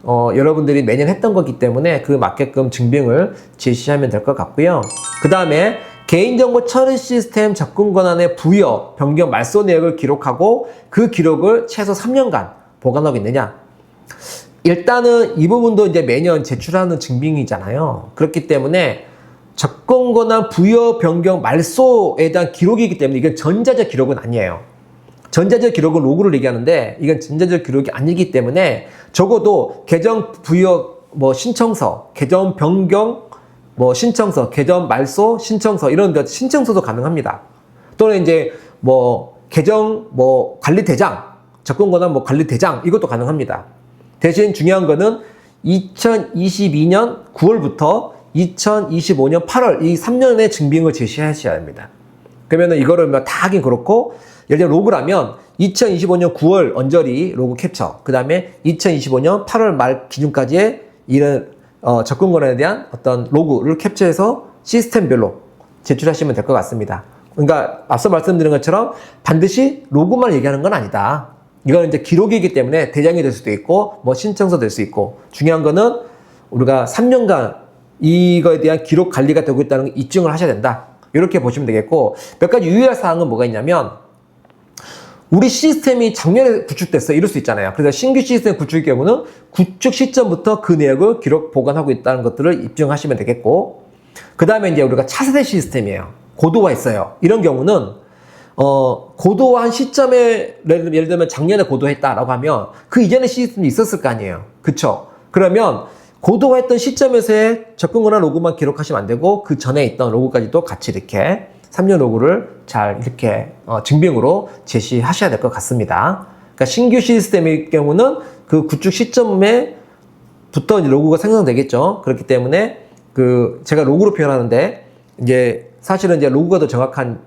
여러분들이 매년 했던 거기 때문에 그 맞게끔 증빙을 제시하면 될 것 같고요. 그 다음에 개인정보 처리 시스템 접근 권한의 부여, 변경, 말소 내역을 기록하고 그 기록을 최소 3년간 보관하고 있느냐. 일단은 이 부분도 이제 매년 제출하는 증빙이잖아요. 그렇기 때문에 접근 권한 부여, 변경, 말소에 대한 기록이기 때문에 이건 전자적 기록은 아니에요. 전자적 기록은 로그를 얘기하는데 이건 전자적 기록이 아니기 때문에 적어도 계정 부여 신청서, 계정 변경 신청서, 계정 말소 신청서 이런 데 신청서도 가능합니다. 또는 이제 계정 관리대장, 접근 권한 관리대장 이것도 가능합니다. 대신 중요한 거는 2022년 9월부터 2025년 8월 이 3년의 증빙을 제시하셔야 합니다. 그러면은 이거를 다 하긴 그렇고, 예를 들어 로그라면 2025년 9월 언저리 로그 캡처, 그 다음에 2025년 8월 말 기준까지의 이런 접근 권한에 대한 어떤 로그를 캡처해서 시스템별로 제출하시면 될 것 같습니다. 그러니까 앞서 말씀드린 것처럼 반드시 로그만 얘기하는 건 아니다. 이건 이제 기록이기 때문에 대장이 될 수도 있고 신청서 될 수 있고, 중요한 거는 우리가 3년간 이거에 대한 기록 관리가 되고 있다는 걸 입증을 하셔야 된다. 이렇게 보시면 되겠고, 몇 가지 유의할 사항은 뭐가 있냐면, 우리 시스템이 작년에 구축됐어 이럴 수 있잖아요. 그래서 신규 시스템 구축의 경우는 구축 시점부터 그 내역을 기록 보관하고 있다는 것들을 입증하시면 되겠고, 그 다음에 이제 우리가 차세대 시스템이에요. 고도화했어요. 이런 경우는 고도화한 시점에 예를 들면 작년에 고도했다라고 하면 그 이전에 시스템이 있었을 거 아니에요. 그쵸? 그러면 고도화했던 시점에서의 접근 권한 로그만 기록하시면 안 되고 그 전에 있던 로그까지도 같이 이렇게 3년 로그를 잘 이렇게 증빙으로 제시하셔야 될 것 같습니다. 그러니까 신규 시스템의 경우는 그 구축 시점에 부터 로그가 생성되겠죠. 그렇기 때문에 제가 로그로 표현하는데 이제 사실은 이제 로그가 더 정확한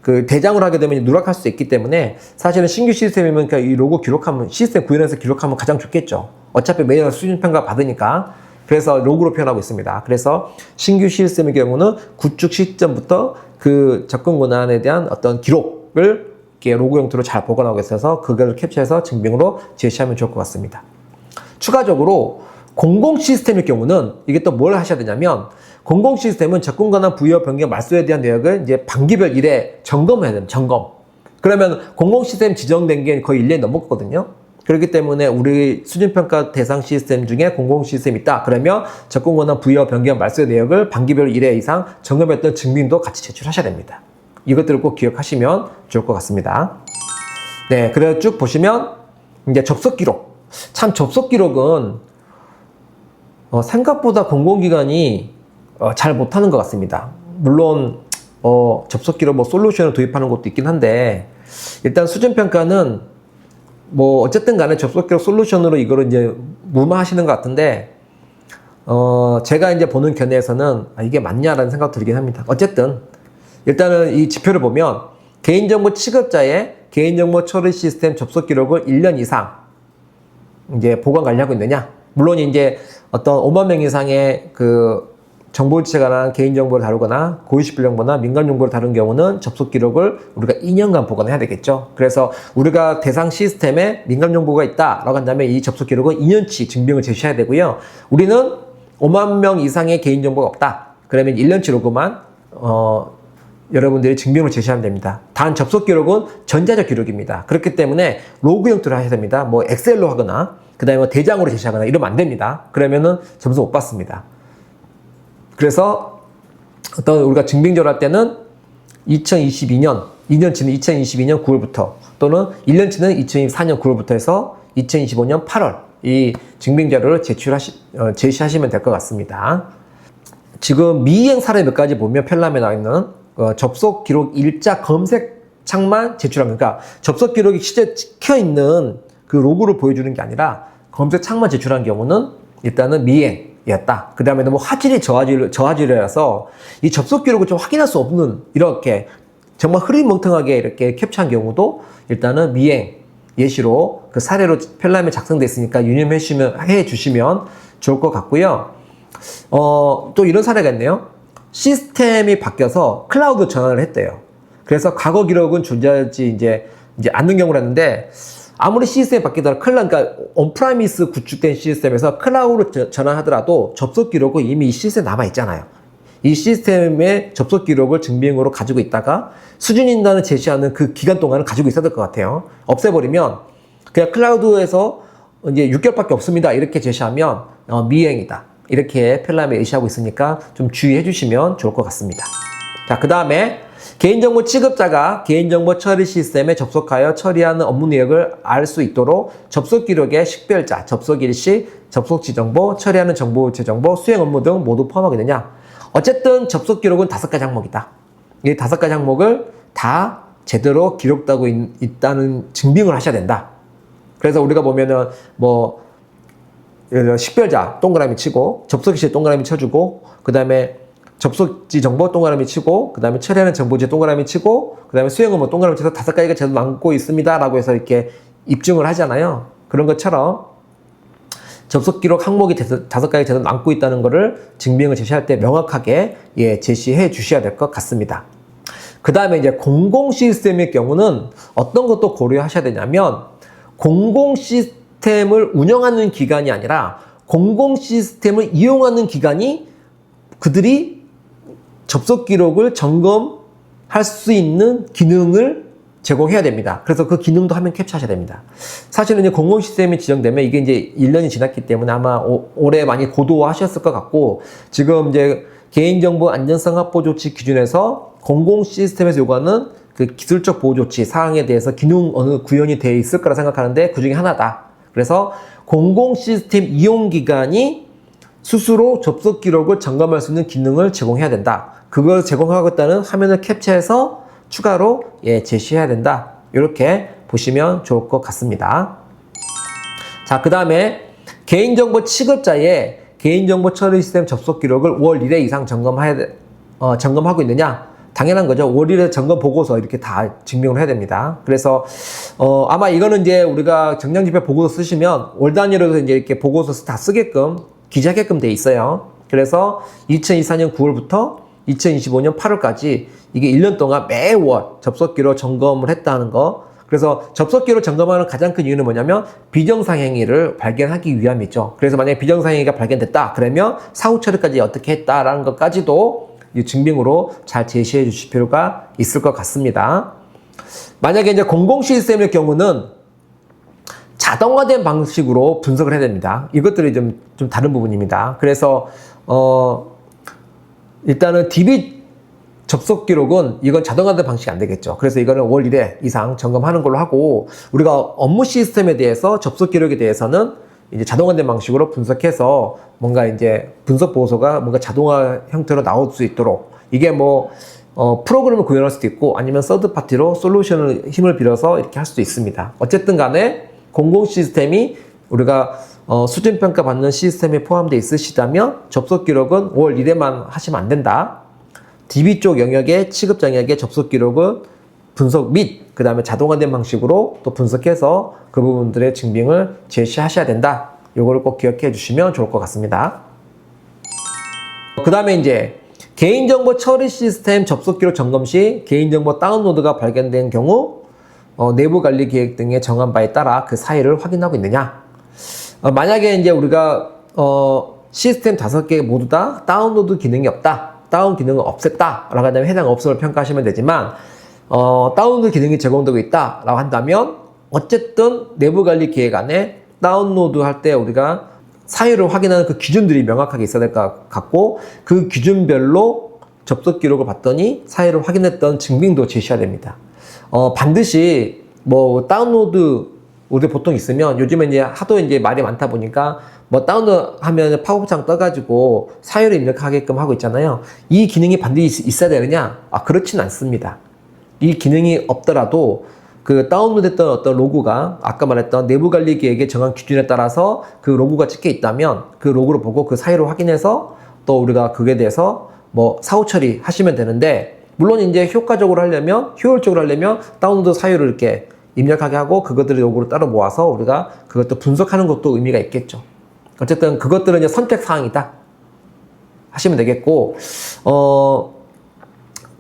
대장으로 하게 되면 누락할 수 있기 때문에 사실은 신규 시스템이면 이 로그 기록하면 시스템 구현해서 기록하면 가장 좋겠죠. 어차피 매년 수준 평가 받으니까. 그래서 로그로 표현하고 있습니다. 그래서 신규 시스템의 경우는 구축 시점부터 그 접근 권한에 대한 어떤 기록을 이렇게 로그 형태로 잘 보관하고 있어서 그걸 캡처해서 증빙으로 제시하면 좋을 것 같습니다. 추가적으로 공공 시스템의 경우는 이게 또 뭘 하셔야 되냐면, 공공 시스템은 접근 권한 부여, 변경, 말소에 대한 내역을 이제 반기별 1회 점검해야 됩니다. 점검. 그러면 공공 시스템 지정된 게 거의 1년이 넘었거든요. 그렇기 때문에 우리 수준평가 대상 시스템 중에 공공 시스템이 있다. 그러면 접근 권한 부여, 변경, 말소의 내역을 반기별 1회 이상 점검했던 증빙도 같이 제출하셔야 됩니다. 이것들을 꼭 기억하시면 좋을 것 같습니다. 네, 그래서 쭉 보시면 이제 접속 기록. 참 접속 기록은 생각보다 공공기관이 잘 못하는 것 같습니다. 물론 접속 기록 뭐 솔루션을 도입하는 것도 있긴 한데 일단 수준평가는 뭐 어쨌든 간에 접속 기록 솔루션으로 이거를 이제 무마하시는 것 같은데 제가 이제 보는 견해에서는 이게 맞냐라는 생각 들긴 합니다. 어쨌든 일단은 이 지표를 보면 개인정보 취급자의 개인정보 처리 시스템 접속 기록을 1년 이상 이제 보관 관리하고 있느냐. 물론 이제 어떤 5만 명 이상의 그 정보유치에 관한 개인정보를 다루거나 고위식별 정보나 민감정보를 다룬 경우는 접속 기록을 우리가 2년간 보관해야 되겠죠. 그래서 우리가 대상 시스템에 민감정보가 있다라고 한다면 이 접속 기록은 2년치 증빙을 제시해야 되고요. 우리는 5만 명 이상의 개인정보가 없다. 그러면 1년치 로그만 여러분들이 증빙을 제시하면 됩니다. 단 접속 기록은 전자적 기록입니다. 그렇기 때문에 로그 형태로 하셔야 됩니다. 뭐 엑셀로 하거나 그 다음에 뭐 대장으로 제시하거나 이러면 안 됩니다. 그러면은 점수 못 받습니다. 그래서 어떤 우리가 증빙조를 할 때는 2022년 2년치는 2022년 9월부터 또는 1년치는 2024년 9월부터 해서 2025년 8월 이 증빙자료를 제시하시면 될 것 같습니다. 지금 미이행 사례 몇 가지 보면 펠람에 나와 있는 접속 기록 일자 검색창만 제출하면, 그러니까 접속 기록이 실제 찍혀 있는 그 로그를 보여주는 게 아니라 검색창만 제출한 경우는 일단은 미이행이었다. 그 다음에 뭐 화질이 저화질이라서 이 접속 기록을 좀 확인할 수 없는 이렇게 정말 흐리멍텅하게 이렇게 캡처한 경우도 일단은 미이행 예시로 그 사례로 펠람에 작성돼 있으니까 유념해 주시면 좋을 것 같고요. 또 이런 사례가 있네요. 시스템이 바뀌어서 클라우드 전환을 했대요. 그래서 과거 기록은 존재하지 이제 않는 경우를 했는데 아무리 시스템이 바뀌더라도 그러니까 온프라미스 구축된 시스템에서 클라우드로 전환하더라도 접속 기록은 이미 이 시스템에 남아 있잖아요. 이 시스템의 접속 기록을 증빙으로 가지고 있다가 수준인단을 제시하는 그 기간 동안은 가지고 있어야 될 것 같아요. 없애버리면 그냥 클라우드에서 이제 6개월밖에 없습니다. 이렇게 제시하면 미행이다. 이렇게 펠람에 예시하고 있으니까 좀 주의해 주시면 좋을 것 같습니다. 자, 그 다음에 개인정보 취급자가 개인정보 처리 시스템에 접속하여 처리하는 업무 내역을 알 수 있도록 접속 기록의 식별자, 접속 일시, 접속 지정보, 처리하는 정보 재정보, 수행 업무 등 모두 포함하게 되냐? 어쨌든 접속 기록은 5가지 항목이다. 이 5가지 항목을 다 제대로 기록되고 있다는 증빙을 하셔야 된다. 그래서 우리가 보면은 뭐 예를 들어 식별자 동그라미 치고 접속일시 동그라미 쳐주고 그 다음에 접속지 정보 동그라미 치고 그 다음에 처리하는 정보지 동그라미 치고 그 다음에 수행 업무 동그라미 쳐서 5가지가 제대로 남고 있습니다 라고 해서 이렇게 입증을 하잖아요. 그런 것처럼 접속 기록 항목이 5가지 제대로 남고 있다는 것을 증빙을 제시할 때 명확하게 제시해 주셔야 될 것 같습니다. 그 다음에 이제 공공 시스템의 경우는 어떤 것도 고려하셔야 되냐면 공공 시스템을 운영하는 기관이 아니라 공공 시스템을 이용하는 기관이 그들이 접속 기록을 점검할 수 있는 기능을 제공해야 됩니다. 그래서 그 기능도 화면 캡처하셔야 됩니다. 사실은 이제 공공 시스템이 지정되면 이게 이제 1년이 지났기 때문에 아마 올해 많이 고도화하셨을 것 같고 지금 이제 개인정보 안전성 확보 조치 기준에서 공공 시스템에서 요구하는 그 기술적 보호 조치 사항에 대해서 기능 어느 구현이 되어 있을 거라 생각하는데 그 중에 하나다. 그래서 공공 시스템 이용기관이 스스로 접속 기록을 점검할 수 있는 기능을 제공해야 된다. 그걸 제공하겠다는 화면을 캡처해서 추가로 제시해야 된다. 이렇게 보시면 좋을 것 같습니다. 자, 그 다음에 개인정보 취급자의 개인정보 처리 시스템 접속 기록을 월 1회 이상 점검하고 있느냐? 당연한 거죠. 월 1회 점검 보고서 이렇게 다 증명을 해야 됩니다. 그래서 아마 이거는 이제 우리가 정량지표 보고서 쓰시면 월 단위로 이제 이렇게 보고서 다 쓰게끔 기재하게끔 돼 있어요. 그래서 2024년 9월부터 2025년 8월까지 이게 1년 동안 매월 접속 기록 점검을 했다는 거. 그래서 접속 기록 점검하는 가장 큰 이유는 뭐냐면 비정상 행위를 발견하기 위함이죠. 그래서 만약에 비정상 행위가 발견됐다 그러면 사후 처리까지 어떻게 했다라는 것까지도 이 증빙으로 잘 제시해 주실 필요가 있을 것 같습니다. 만약에 이제 공공 시스템의 경우는 자동화된 방식으로 분석을 해야 됩니다. 이것들이 좀 다른 부분입니다. 그래서 일단은 DB 접속 기록은 이건 자동화된 방식이 안 되겠죠. 그래서 이거는 월 1회 이상 점검하는 걸로 하고 우리가 업무 시스템에 대해서 접속 기록에 대해서는 이제 자동화된 방식으로 분석해서 뭔가 이제 분석 보고서가 뭔가 자동화 형태로 나올 수 있도록 이게 뭐 프로그램을 구현할 수도 있고 아니면 서드 파티로 솔루션을 힘을 빌어서 이렇게 할 수도 있습니다. 어쨌든 간에 공공 시스템이 우리가 수준 평가 받는 시스템에 포함되어 있으시다면 접속 기록은 5월 1회만 하시면 안 된다. DB 쪽 영역의 취급 장액의 접속 기록은 분석 및 그 다음에 자동화된 방식으로 또 분석해서 그 부분들의 증빙을 제시하셔야 된다. 요거를 꼭 기억해 주시면 좋을 것 같습니다. 그 다음에 이제 개인정보 처리 시스템 접속 기록 점검 시 개인정보 다운로드가 발견된 경우 내부 관리 계획 등의 정한 바에 따라 그 사실을 확인하고 있느냐. 만약에 이제 우리가 시스템 5개 모두 다 다운로드 기능이 없다. 다운 기능을 없앴다. 라고 한다면 해당 업소를 평가하시면 되지만 다운로드 기능이 제공되고 있다. 라고 한다면 어쨌든 내부 관리 계획 안에 다운로드 할 때 우리가 사유를 확인하는 그 기준들이 명확하게 있어야 될 것 같고 그 기준별로 접속 기록을 봤더니 사유를 확인했던 증빙도 제시해야 됩니다. 반드시 뭐 다운로드 우리 보통 있으면 요즘에 이제 하도 이제 말이 많다 보니까 뭐 다운로드 하면 팝업창 떠가지고 사유를 입력하게끔 하고 있잖아요. 이 기능이 반드시 있어야 되느냐? 그렇진 않습니다. 이 기능이 없더라도 그 다운로드했던 어떤 로그가 아까 말했던 내부 관리 계획의 정한 기준에 따라서 그 로그가 찍혀 있다면 그 로그를 보고 그 사유를 확인해서 또 우리가 그에 대해서 뭐 사후 처리하시면 되는데 물론 이제 효율적으로 하려면 다운로드 사유를 이렇게 입력하게 하고 그것들을 로그로 따로 모아서 우리가 그것도 분석하는 것도 의미가 있겠죠. 어쨌든 그것들은 이제 선택 사항이다 하시면 되겠고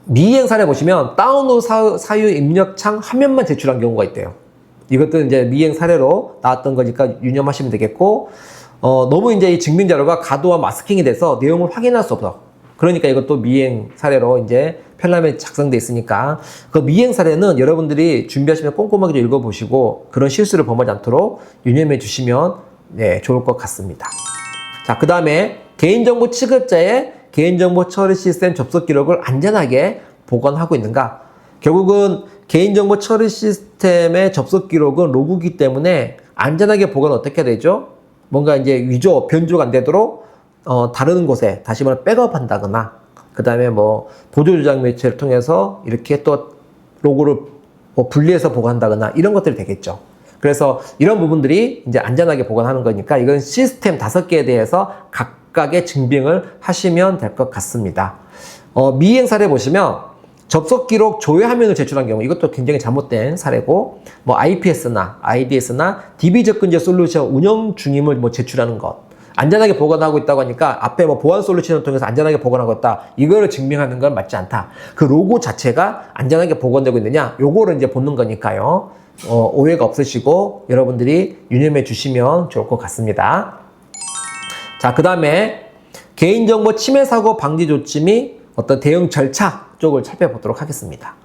미이행 사례 보시면 다운로드 사유 입력 창 화면만 제출한 경우가 있대요. 이것도 이제 미이행 사례로 나왔던 거니까 유념하시면 되겠고 너무 이제 이 증빙 자료가 가도와 마스킹이 돼서 내용을 확인할 수 없어. 그러니까 이것도 미이행 사례로 이제 펠람에 작성돼 있으니까 그 미이행 사례는 여러분들이 준비하시면 꼼꼼하게 좀 읽어보시고 그런 실수를 범하지 않도록 유념해 주시면 네, 좋을 것 같습니다. 자, 그 다음에 개인정보 취급자의 개인정보 처리 시스템 접속 기록을 안전하게 보관하고 있는가? 결국은 개인정보 처리 시스템의 접속 기록은 로그이기 때문에 안전하게 보관 어떻게 되죠? 뭔가 이제 위조, 변조가 안 되도록 다른 곳에 다시 말해 백업 한다거나 그 다음에 뭐 보조 저장 매체를 통해서 이렇게 또 로그를 뭐 분리해서 보관한다거나 이런 것들이 되겠죠. 그래서 이런 부분들이 이제 안전하게 보관하는 거니까 이건 시스템 5개에 대해서 각각의 증빙을 하시면 될 것 같습니다. 미이행 사례 보시면 접속 기록 조회 화면을 제출한 경우 이것도 굉장히 잘못된 사례고 뭐 IPS나 IDS나 DB 접근제 솔루션 운영 중임을 뭐 제출하는 것 안전하게 보관하고 있다고 하니까 앞에 뭐 보안 솔루션을 통해서 안전하게 보관하고 있다 이거를 증명하는 건 맞지 않다. 그 로고 자체가 안전하게 보관되고 있느냐 요거를 이제 보는 거니까요. 오해가 없으시고 여러분들이 유념해 주시면 좋을 것 같습니다. 자, 그 다음에 개인정보 침해 사고 방지 조치 및 어떤 대응 절차 쪽을 살펴보도록 하겠습니다.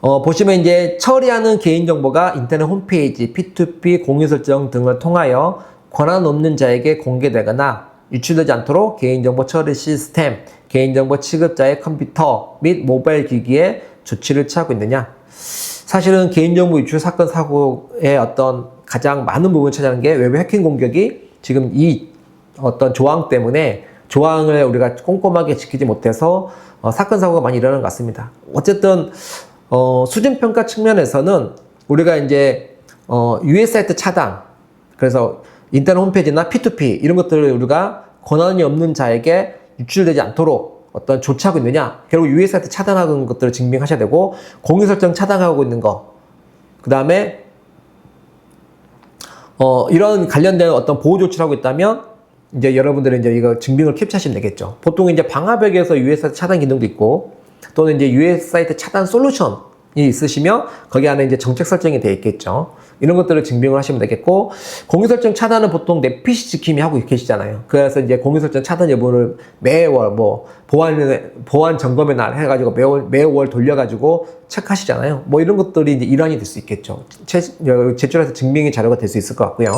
보시면 이제 처리하는 개인정보가 인터넷 홈페이지, P2P 공유 설정 등을 통하여 권한 없는 자에게 공개되거나 유출되지 않도록 개인정보 처리 시스템, 개인정보 취급자의 컴퓨터 및 모바일 기기에 조치를 취하고 있느냐. 사실은 개인정보 유출 사건 사고의 어떤 가장 많은 부분을 차지하는 게 외부 해킹 공격이 지금 이 어떤 조항 때문에 조항을 우리가 꼼꼼하게 지키지 못해서 사건 사고가 많이 일어나는 것 같습니다. 어쨌든 수준 평가 측면에서는 우리가 이제 US 사이트 차단 그래서 인터넷 홈페이지나 P2P 이런 것들을 우리가 권한이 없는 자에게 유출되지 않도록 어떤 조치하고 있느냐 결국 US 사이트 차단하는 것들을 증명하셔야 되고 공유 설정 차단하고 있는 거 그 다음에 이런 관련된 어떤 보호 조치를 하고 있다면 이제 여러분들은 이제 이거 증빙을 캡처하시면 되겠죠. 보통 이제 방화벽에서 US 사이트 차단 기능도 있고 또는 이제 US 사이트 차단 솔루션이 있으시면 거기 안에 이제 정책 설정이 되어 있겠죠. 이런 것들을 증빙을 하시면 되겠고 공유 설정 차단은 보통 내 PC 지킴이 하고 계시잖아요. 그래서 이제 공유 설정 차단 여부를 매월 뭐 보안 점검의 날 해가지고 매월 돌려가지고 체크하시잖아요. 뭐 이런 것들이 이제 일환이 될 수 있겠죠. 제출해서 증빙의 자료가 될 수 있을 것 같고요.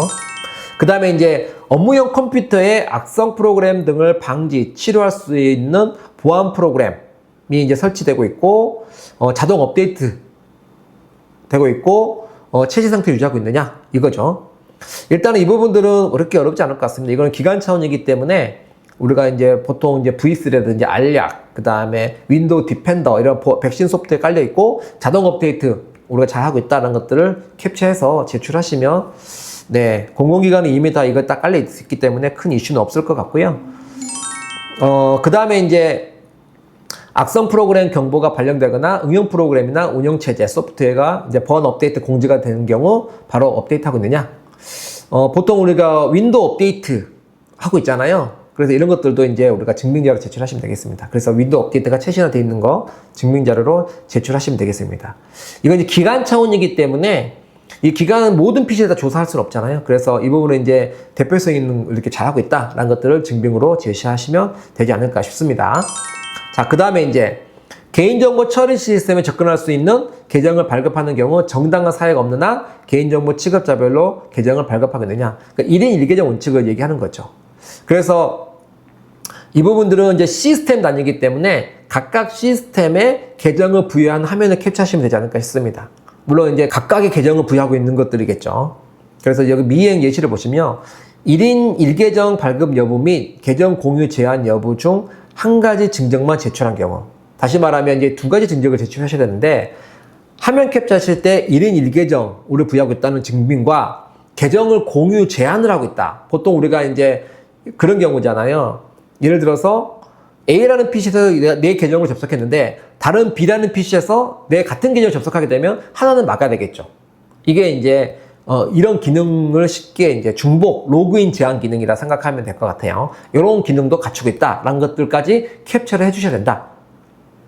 그 다음에 이제 업무용 컴퓨터의 악성 프로그램 등을 방지, 치료할 수 있는 보안 프로그램이 이제 설치되고 있고, 자동 업데이트 되고 있고, 체제 상태 유지하고 있느냐? 이거죠. 일단은 이 부분들은 그렇게 어렵지 않을 것 같습니다. 이거는 기간 차원이기 때문에 우리가 이제 보통 이제 V3라든지 알약, 그 다음에 윈도우 디펜더 이런 백신 소프트에 깔려 있고 자동 업데이트 우리가 잘 하고 있다는 것들을 캡처해서 제출하시면 네, 공공기관은 이미 다 이거 딱 깔려 있기 때문에 큰 이슈는 없을 것 같고요. 그 다음에 이제 악성 프로그램 경보가 발령되거나 응용 프로그램이나 운영체제, 소프트웨어가 이제 보안 업데이트 공지가 되는 경우 바로 업데이트하고 있느냐. 보통 우리가 윈도우 업데이트 하고 있잖아요. 그래서 이런 것들도 이제 우리가 증명자로 제출하시면 되겠습니다. 그래서 윈도우 업데이트가 최신화되어 있는 거 증명자료로 제출하시면 되겠습니다. 이건 이제 기간 차원이기 때문에 이 기간은 모든 PC에다 조사할 수는 없잖아요. 그래서 이 부분은 이제 대표성 있는 이렇게 잘하고 있다라는 것들을 증빙으로 제시하시면 되지 않을까 싶습니다. 자, 그 다음에 이제 개인정보 처리 시스템에 접근할 수 있는 계정을 발급하는 경우 정당한 사유가 없는 한 개인정보 취급자별로 계정을 발급하게 되냐. 그러니까 1인 1계정 원칙을 얘기하는 거죠. 그래서 이 부분들은 이제 시스템 단위이기 때문에 각각 시스템에 계정을 부여한 화면을 캡처하시면 되지 않을까 싶습니다. 물론 이제 각각의 계정을 부여하고 있는 것들이겠죠. 그래서 여기 미행 예시를 보시면 1인 1계정 발급 여부 및 계정 공유 제한 여부 중 한 가지 증정만 제출한 경우. 다시 말하면 이제 두 가지 증정을 제출하셔야 되는데 화면 캡처하실 때 1인 1계정을 부여하고 있다는 증빙과 계정을 공유 제한을 하고 있다. 보통 우리가 이제 그런 경우잖아요. 예를 들어서 A라는 PC에서 내 계정을 접속했는데 다른 B라는 PC에서 내 같은 계정을 접속하게 되면 하나는 막아야 되겠죠. 이게 이제 이런 기능을 쉽게 이제 중복 로그인 제한 기능이라 생각하면 될 것 같아요. 이런 기능도 갖추고 있다라는 것들까지 캡처를 해주셔야 된다.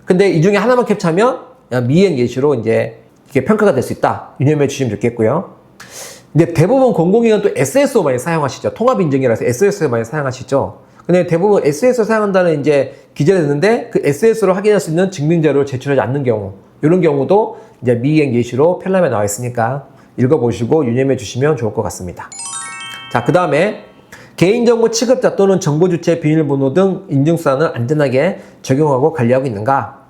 근데 이 중에 하나만 캡처하면 미행 예시로 이제 이게 평가가 될 수 있다. 유념해 주시면 좋겠고요. 근데 대부분 공공기관 또 SSO 많이 사용하시죠. 통합인증이라서 SSO 많이 사용하시죠. 근데 대부분 SSO 사용한다는 이제 기재가 됐는데 그 SSO를 확인할 수 있는 증명자료를 제출하지 않는 경우, 이런 경우도 이제 미행 예시로 펠람에 나와 있으니까 읽어보시고 유념해 주시면 좋을 것 같습니다. 자, 그 다음에 개인정보 취급자 또는 정보주체 비밀번호 등 인증수단을 안전하게 적용하고 관리하고 있는가?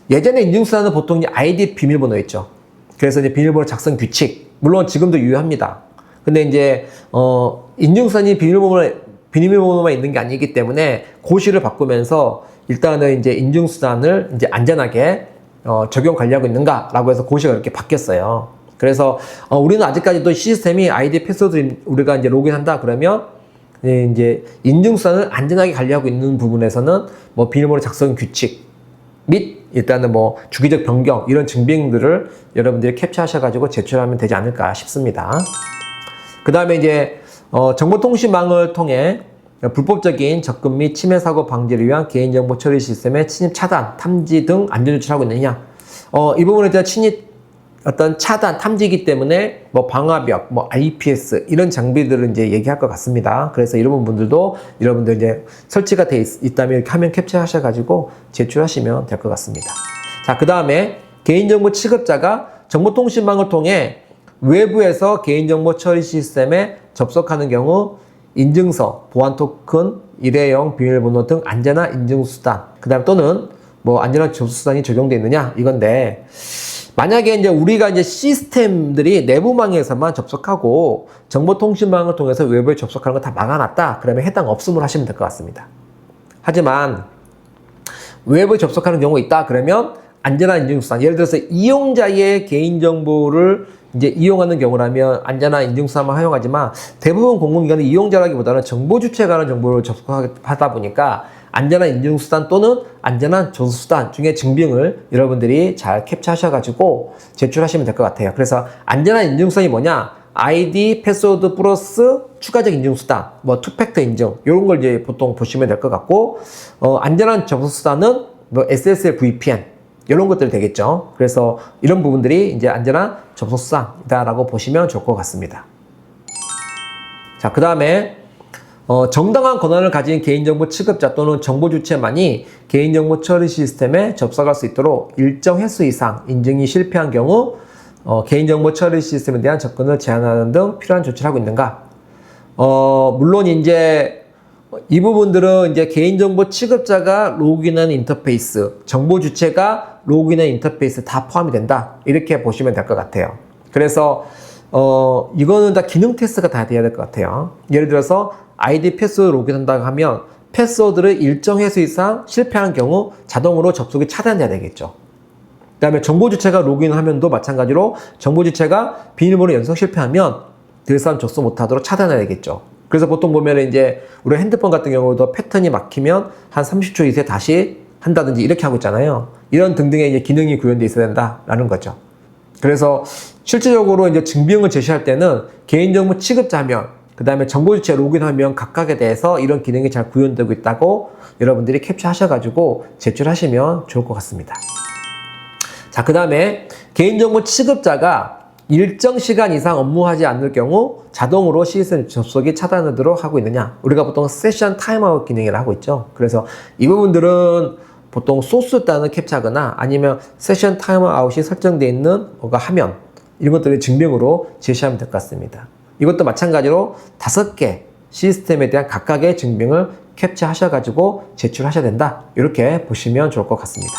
예전에 인증수단은 보통 아이디 비밀번호였죠. 그래서 이제 비밀번호 작성 규칙, 물론 지금도 유효합니다. 근데 이제 인증수단이 비밀번호만 있는 게 아니기 때문에 고시를 바꾸면서 일단은 이제 인증수단을 이제 안전하게 적용 관리하고 있는가라고 해서 고시가 이렇게 바뀌었어요. 그래서 우리는 아직까지도 시스템이 아이디 패스워드 우리가 이제 로그인한다 그러면 이제 인증수단을 안전하게 관리하고 있는 부분에서는 뭐 비밀번호 작성 규칙 및 일단은 뭐 주기적 변경 이런 증빙들을 여러분들이 캡처하셔가지고 제출하면 되지 않을까 싶습니다. 그 다음에 이제 정보통신망을 통해 불법적인 접근 및 침해 사고 방지를 위한 개인정보 처리 시스템의 침입 차단, 탐지 등 안전 조치를 하고 있느냐. 이 부분에 대한 어떤 차단, 탐지이기 때문에 뭐 방화벽, 뭐 IPS 이런 장비들을 이제 얘기할 것 같습니다. 그래서 이런 부분들도 여러분들 이제 설치가 돼 있다면 이렇게 화면 캡처하셔가지고 제출하시면 될 것 같습니다. 자, 그 다음에 개인정보 취급자가 정보통신망을 통해 외부에서 개인정보 처리 시스템에 접속하는 경우 인증서, 보안 토큰, 일회용 비밀번호 등 안전한 인증수단, 그 다음 또는 뭐 안전한 접수수단이 적용되어 있느냐 이건데 만약에 이제 우리가 이제 시스템들이 내부망에서만 접속하고 정보통신망을 통해서 외부에 접속하는 거 다 막아놨다. 그러면 해당 없음을 하시면 될 것 같습니다. 하지만 외부에 접속하는 경우가 있다. 그러면 안전한 인증수단. 예를 들어서 이용자의 개인정보를 이제 이용하는 경우라면 안전한 인증수단만 사용하지만 대부분 공공기관은 이용자라기보다는 정보주체에 관한 정보를 접속하다 보니까 안전한 인증수단 또는 안전한 조수수단 중에 증빙을 여러분들이 잘 캡처하셔가지고 제출하시면 될 것 같아요. 그래서 안전한 인증수단이 뭐냐? 아이디, 패스워드 플러스 추가적 인증수단, 뭐 투팩터 인증 이런 걸 이제 보통 보시면 될 것 같고 안전한 접수수단은 뭐 SSL VPN 이런 것들이 되겠죠. 그래서 이런 부분들이 이제 안전한 접수수단이다라고 보시면 좋을 것 같습니다. 자, 그 다음에 정당한 권한을 가진 개인정보 취급자 또는 정보주체만이 개인정보 처리 시스템에 접속할 수 있도록 일정 횟수 이상 인증이 실패한 경우 개인정보 처리 시스템에 대한 접근을 제한하는 등 필요한 조치를 하고 있는가? 물론 이제 이 부분들은 이제 개인정보 취급자가 로그인한 인터페이스, 정보주체가 로그인한 인터페이스 다 포함이 된다. 이렇게 보시면 될 것 같아요. 그래서 이거는 다 기능 테스트가 다 돼야 될 것 같아요. 예를 들어서 아이디 패스워드 로그인한다고 하면 패스워드를 일정 횟수 이상 실패한 경우 자동으로 접속이 차단돼야 되겠죠. 그 다음에 정보 주체가 로그인하면도 마찬가지로 정보 주체가 비밀번호 연속 실패하면 더 이상 접속 못하도록 차단해야 되겠죠. 그래서 보통 보면 이제 우리 핸드폰 같은 경우도 패턴이 막히면 한 30초 이후에 다시 한다든지 이렇게 하고 있잖아요. 이런 등등의 이제 기능이 구현되어 있어야 된다라는 거죠. 그래서 실질적으로 이제 증빙을 제시할 때는 개인정보 취급자면, 그 다음에 정보 주체 로그인하면 각각에 대해서 이런 기능이 잘 구현되고 있다고 여러분들이 캡처하셔가지고 제출하시면 좋을 것 같습니다. 자, 그 다음에 개인정보 취급자가 일정 시간 이상 업무하지 않을 경우 자동으로 시스템 접속이 차단되도록 하고 있느냐. 우리가 보통 세션 타임아웃 기능이라 하고 있죠. 그래서 이 부분들은 보통 소스 단을 캡처하거나 아니면 세션 타임아웃이 설정되어 있는 화면, 이런 것들을 증빙으로 제시하면 될 것 같습니다. 이것도 마찬가지로 5개 시스템에 대한 각각의 증빙을 캡처하셔가지고 제출하셔야 된다. 이렇게 보시면 좋을 것 같습니다.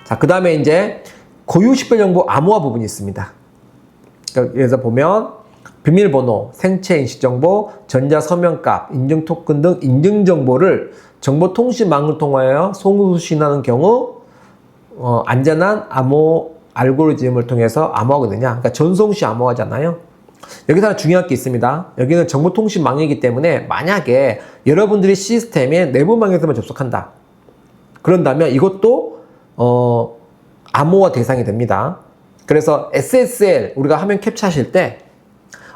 자, 그 다음에 이제 고유 식별 정보 암호화 부분이 있습니다. 그래서 보면 비밀번호, 생체 인식 정보, 전자 서명값, 인증 토큰 등 인증 정보를 정보통신망을 통하여 송수신하는 경우 안전한 암호 알고리즘을 통해서 암호하거든요. 그러니까 전송시 암호하잖아요. 여기서 하나 중요한 게 있습니다. 여기는 정보통신망이기 때문에 만약에 여러분들이 시스템의 내부망에서만 접속한다. 그런다면 이것도 암호화 대상이 됩니다. 그래서 SSL 우리가 화면 캡처하실 때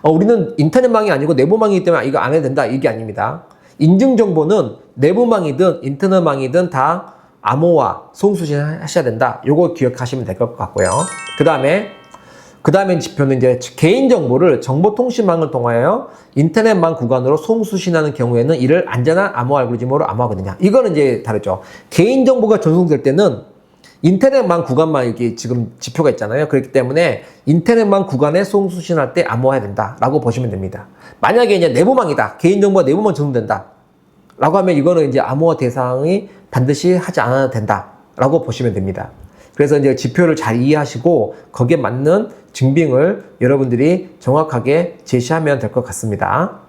우리는 인터넷망이 아니고 내부망이기 때문에 이거 안 해도 된다, 이게 아닙니다. 인증 정보는 내부망이든 인터넷망이든 다 암호화, 송수신 하셔야 된다. 요거 기억하시면 될 것 같고요. 그 다음에 지표는 이제 개인정보를 정보통신망을 통하여 인터넷망 구간으로 송수신하는 경우에는 이를 안전한 암호화 알고리즘으로 암호하거든요. 이거는 이제 다르죠. 개인정보가 전송될 때는 인터넷망 구간만 이렇게 지금 지표가 있잖아요. 그렇기 때문에 인터넷망 구간에 송수신할 때 암호화해야 된다라고 보시면 됩니다. 만약에 이제 내부망이다, 개인정보가 내부망 전송된다 라고 하면 이거는 이제 암호화 대상이 반드시 하지 않아도 된다라고 보시면 됩니다. 그래서 이제 지표를 잘 이해하시고 거기에 맞는 증빙을 여러분들이 정확하게 제시하면 될 것 같습니다.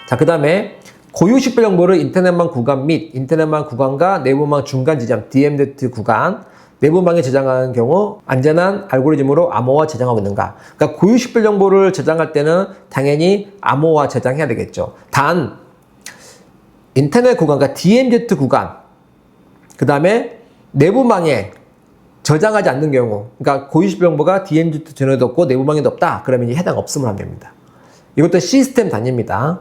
자, 그 다음에 고유 식별 정보를 인터넷망 구간 및 인터넷망 구간과 내부망 중간 지점 DMZ 구간 내부망에 저장하는 경우 안전한 알고리즘으로 암호화 저장하고 있는가. 그러니까 고유 식별 정보를 저장할 때는 당연히 암호화 저장해야 되겠죠. 단 인터넷 구간과 DMZ 구간, 그 다음에 내부망에 저장하지 않는 경우, 그러니까 고유 식별 정보가 DMZ 전에도 없고 내부망에도 없다. 그러면 이제 해당 없음을 하면 됩니다. 이것도 시스템 단위입니다.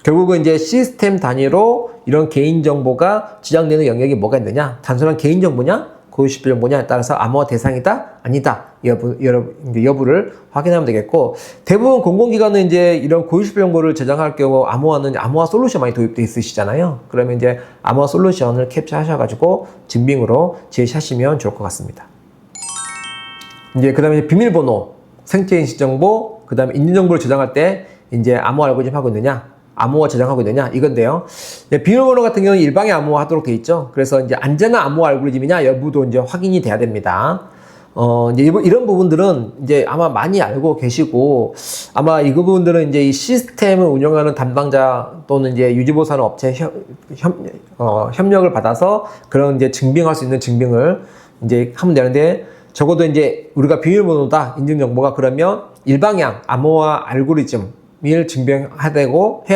결국은 이제 시스템 단위로 이런 개인정보가 지정되는 영역이 뭐가 있느냐? 단순한 개인정보냐? 고유 식별 정보냐에 따라서 암호화 대상이다? 아니다? 여부를 확인하면 되겠고, 대부분 공공기관은 이제 이런 고유 식별 정보를 저장할 경우 암호화 솔루션 많이 도입되어 있으시잖아요. 그러면 이제 암호화 솔루션을 캡처하셔가지고 증빙으로 제시하시면 좋을 것 같습니다. 이제 그 다음에 비밀번호, 생체 인식 정보, 그 다음에 인증정보를 저장할 때 이제 암호화 알고리즘 하고 있느냐? 암호화 저장하고 있느냐 이건데요. 비밀번호 같은 경우는 일방에 암호화 하도록 되어 있죠. 그래서 이제 안전한 암호화 알고리즘이냐 여부도 이제 확인이 돼야 됩니다. 이제 이런 부분들은 이제 아마 많이 알고 계시고, 아마 이 부분들은 이제 이 시스템을 운영하는 담당자 또는 이제 유지보수하는 업체 협력을 받아서 그런 이제 증빙할 수 있는 증빙을 이제 하면 되는데, 적어도 이제 우리가 비밀번호다 인증정보가 그러면 일방향 암호화 알고리즘 을 증빙해야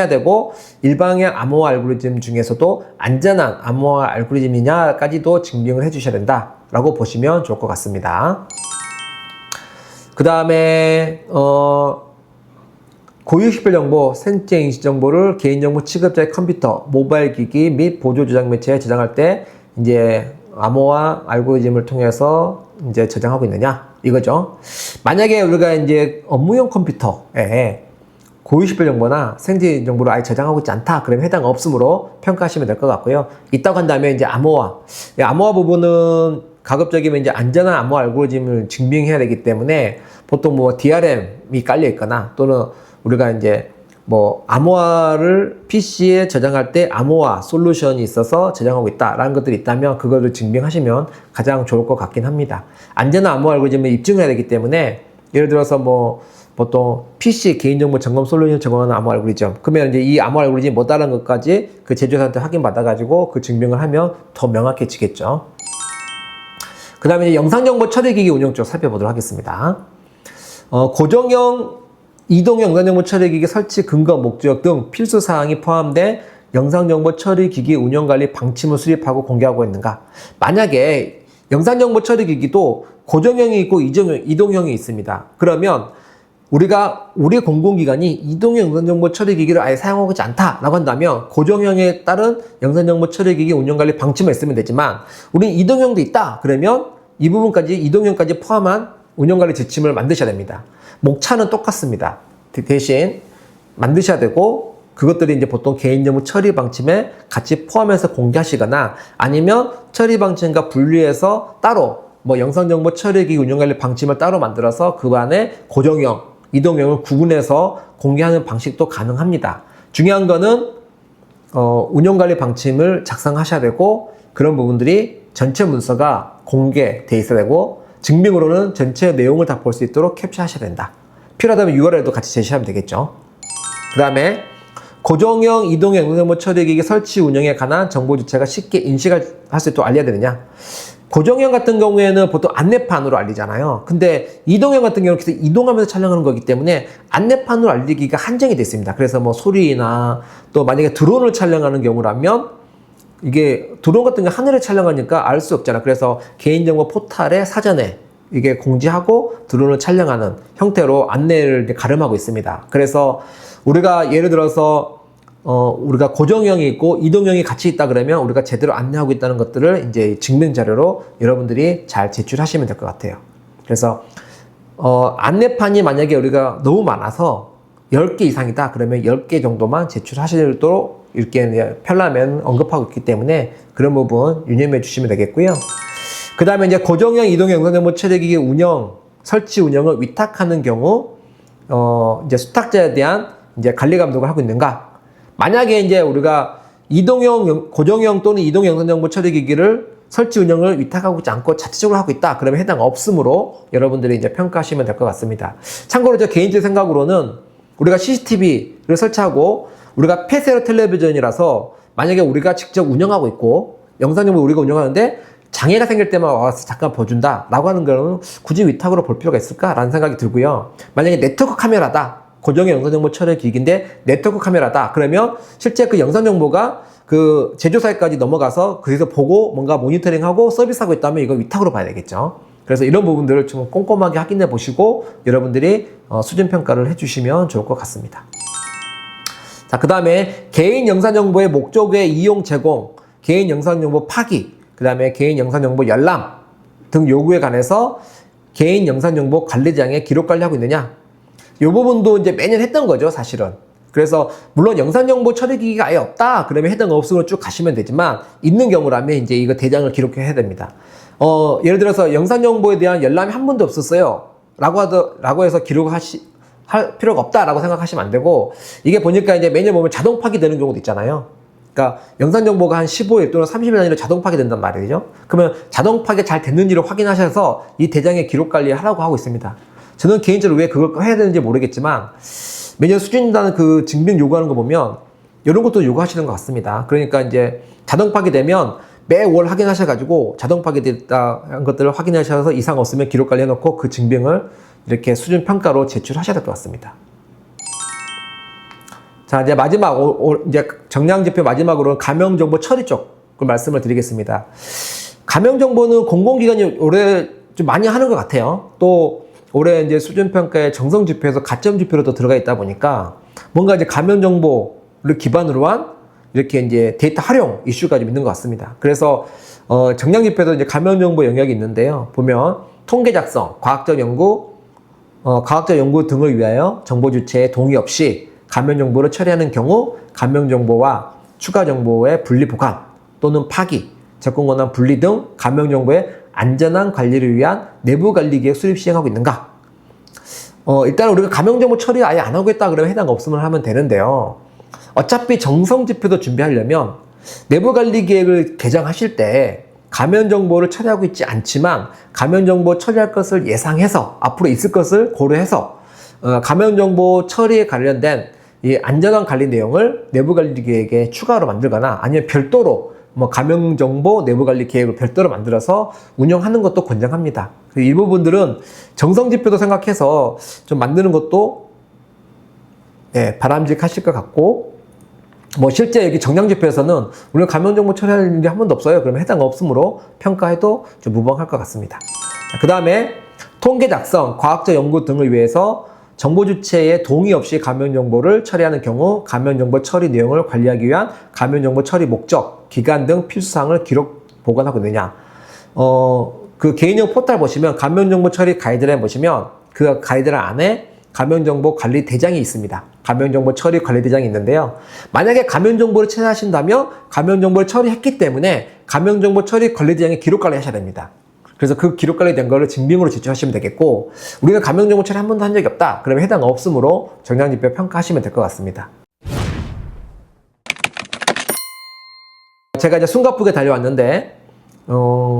되고 일방향 암호화 알고리즘 중에서도 안전한 암호화 알고리즘이냐까지도 증빙을 해주셔야 된다라고 보시면 좋을 것 같습니다. 그 다음에 고유 식별 정보, 생체 인식 정보를 개인정보 취급자의 컴퓨터, 모바일 기기 및 보조 저장 매체에 저장할 때 이제 암호화 알고리즘을 통해서 이제 저장하고 있느냐 이거죠. 만약에 우리가 이제 업무용 컴퓨터에 고유 식별 정보나 생체 정보를 아예 저장하고 있지 않다. 그러면 해당 없음으로 평가하시면 될 것 같고요. 있다고 한다면 이제 암호화 부분은 가급적이면 이제 안전한 암호화 알고리즘을 증빙해야 되기 때문에 보통 뭐 DRM이 깔려 있거나 또는 우리가 이제 뭐 암호화를 PC에 저장할 때 암호화 솔루션이 있어서 저장하고 있다라는 것들이 있다면 그거를 증빙하시면 가장 좋을 것 같긴 합니다. 안전한 암호화 알고리즘을 입증해야 되기 때문에 예를 들어서 뭐 보통 PC 개인정보 점검 솔루션 제공하는 암호 알고리즘. 그러면 이제 이 암호 알고리즘이 뭐다라는 것까지 그 제조사한테 확인받아가지고 그 증명을 하면 더 명확해지겠죠. 그 다음에 이제 영상정보 처리기기 운영 쪽 살펴보도록 하겠습니다. 고정형 이동형 영상정보 처리기기 설치 근거 목적 등 필수 사항이 포함된 영상정보 처리기기 운영관리 방침을 수립하고 공개하고 있는가? 만약에 영상정보 처리기기도 고정형이 있고 이동형이 있습니다. 그러면 우리 공공기관이 이동형 영상정보 처리기기를 아예 사용하고 있지 않다라고 한다면 고정형에 따른 영상정보 처리기기 운영관리 방침을 쓰면 되지만 우리 이동형도 있다 그러면 이 부분까지 이동형까지 포함한 운영관리 지침을 만드셔야 됩니다. 목차는 똑같습니다. 대신 만드셔야 되고 그것들이 이제 보통 개인정보 처리 방침에 같이 포함해서 공개하시거나 아니면 처리 방침과 분리해서 따로 뭐 영상정보 처리기기 운영관리 방침을 따로 만들어서 그 안에 고정형 이동형을 구분해서 공개하는 방식도 가능합니다. 중요한 거는 운영관리 방침을 작성하셔야 되고 그런 부분들이 전체 문서가 공개돼 있어야 되고 증빙으로는 전체 내용을 다 볼 수 있도록 캡처하셔야 된다. 필요하다면 URL도 같이 제시하면 되겠죠. 그 다음에 고정형 이동형 영상정보 처리기기 설치 운영에 관한 정보 주체가 쉽게 인식할 수 있도록 알려야 되느냐. 고정형 같은 경우에는 보통 안내판으로 알리잖아요. 근데 이동형 같은 경우는 계속 이동하면서 촬영하는 거기 때문에 안내판으로 알리기가 한정이 되어 있습니다. 그래서 뭐 소리나 또 만약에 드론을 촬영하는 경우라면 이게 드론 같은 게 하늘에 촬영하니까 알 수 없잖아. 그래서 개인정보 포탈에 사전에 이게 공지하고 드론을 촬영하는 형태로 안내를 이제 가름하고 있습니다. 그래서 우리가 예를 들어서 우리가 고정형이 있고 이동형이 같이 있다 그러면 우리가 제대로 안내하고 있다는 것들을 이제 증명 자료로 여러분들이 잘 제출하시면 될 것 같아요. 그래서 안내판이 만약에 우리가 너무 많아서 10개 이상이다 그러면 10개 정도만 제출하시도록 이렇게 편라면 언급하고 있기 때문에 그런 부분 유념해 주시면 되겠고요. 그 다음에 이제 고정형 이동형 영상정보 처리기기 운영 설치 운영을 위탁하는 경우 이제 수탁자에 대한 이제 관리 감독을 하고 있는가? 만약에 이제 우리가 고정형 또는 이동형 영상정보 처리기기를 설치 운영을 위탁하고 있지 않고 자체적으로 하고 있다. 그러면 해당 없음으로 여러분들이 이제 평가하시면 될 것 같습니다. 참고로 저 개인적 생각으로는 우리가 CCTV를 설치하고 우리가 폐쇄로 텔레비전이라서 만약에 우리가 직접 운영하고 있고 영상정보 우리가 운영하는데 장애가 생길 때만 와서 잠깐 봐준다 라고 하는 거는 굳이 위탁으로 볼 필요가 있을까라는 생각이 들고요. 만약에 네트워크 카메라다. 고정형 영상정보 처리 기기인데 네트워크 카메라다. 그러면 실제 그 영상정보가 그 제조사에까지 넘어가서 거기서 보고 뭔가 모니터링하고 서비스하고 있다면 이거 위탁으로 봐야 되겠죠. 그래서 이런 부분들을 좀 꼼꼼하게 확인해 보시고 여러분들이 수준평가를 해주시면 좋을 것 같습니다. 자, 그 다음에 개인 영상정보의 목적의 이용 제공, 개인 영상정보 파기, 그 다음에 개인 영상정보 열람 등 요구에 관해서 개인 영상정보 관리장에 기록 관리하고 있느냐. 이 부분도 이제 매년 했던 거죠, 사실은. 그래서 물론 영상정보 처리기기가 아예 없다 그러면 해당 없음으로 쭉 가시면 되지만 있는 경우라면 이제 이거 대장을 기록해야 됩니다. 예를 들어서 영상정보에 대한 열람이 한 번도 없었어요 라고 해서 할 필요가 없다라고 생각하시면 안 되고 이게 보니까 이제 매년 보면 자동 파기되는 경우도 있잖아요. 그러니까 영상정보가 한 15일 또는 30일 단위로 자동 파기된단 말이죠. 그러면 자동 파기 잘 됐는지를 확인하셔서 이 대장의 기록 관리를 하라고 하고 있습니다. 저는 개인적으로 왜 그걸 해야 되는지 모르겠지만 매년 수준이라는 그 증빙 요구하는 거 보면 이런 것도 요구하시는 것 같습니다. 그러니까 이제 자동 파기되면 매월 확인하셔가지고 자동 파기됐다는 것들을 확인하셔서 이상 없으면 기록 관리해놓고 그 증빙을 이렇게 수준 평가로 제출하셔야 될 것 같습니다. 자, 이제 마지막, 이제 정량지표 마지막으로 가명정보 처리 쪽을 말씀을 드리겠습니다. 가명정보는 공공기관이 올해 좀 많이 하는 것 같아요. 또 올해 이제 수준평가의 정성지표에서 가점지표로 또 들어가 있다 보니까 뭔가 이제 가명정보를 기반으로 한 이렇게 이제 데이터 활용 이슈가 좀 있는 것 같습니다. 그래서, 정량지표에도 이제 가명정보 영역이 있는데요. 보면 통계 작성, 과학적 연구 등을 위하여 정보 주체의 동의 없이 가명 정보를 처리하는 경우 가명 정보와 추가 정보의 분리 보관 또는 파기, 접근 권한 분리 등 가명 정보의 안전한 관리를 위한 내부 관리 계획 수립 시행하고 있는가? 일단 우리가 가명 정보 처리 아예 안 하고 있다 그러면 해당 없음을 하면 되는데요. 어차피 정성 지표도 준비하려면 내부 관리 계획을 개정하실 때 가명 정보를 처리하고 있지 않지만 가명 정보 처리할 것을 예상해서 앞으로 있을 것을 고려해서 감염정보 처리에 관련된 이 안전한 관리 내용을 내부관리 계획에 추가로 만들거나 아니면 별도로 뭐 감염정보 내부관리 계획을 별도로 만들어서 운영하는 것도 권장합니다. 일부분들은 정성지표도 생각해서 좀 만드는 것도 바람직하실 것 같고, 뭐 실제 여기 정량지표에서는 우리가 감염정보 처리할 일이 한 번도 없어요. 그러면 해당 없으므로 평가해도 좀 무방할 것 같습니다. 그 다음에 통계 작성, 과학적 연구 등을 위해서 정보 주체의 동의 없이 감염정보를 처리하는 경우 감염정보 처리 내용을 관리하기 위한 감염정보 처리 목적, 기간 등 필수사항을 기록 보관하고 있느냐. 그 개인용 포털 보시면 감염정보 처리 가이드라인 보시면 그 가이드라인 안에 감염정보 관리 대장이 있습니다. 감염정보 처리 관리 대장이 있는데요. 만약에 감염정보를 처리하신다면 감염정보를 처리했기 때문에 감염정보 처리 관리 대장에 기록 관리하셔야 됩니다. 그래서 그 기록 관리된 거를 증빙으로 제출하시면 되겠고, 우리가 감염정보 처리 한 번도 한 적이 없다. 그러면 해당 없으므로 정량지표 평가하시면 될 것 같습니다. 제가 이제 숨가쁘게 달려왔는데,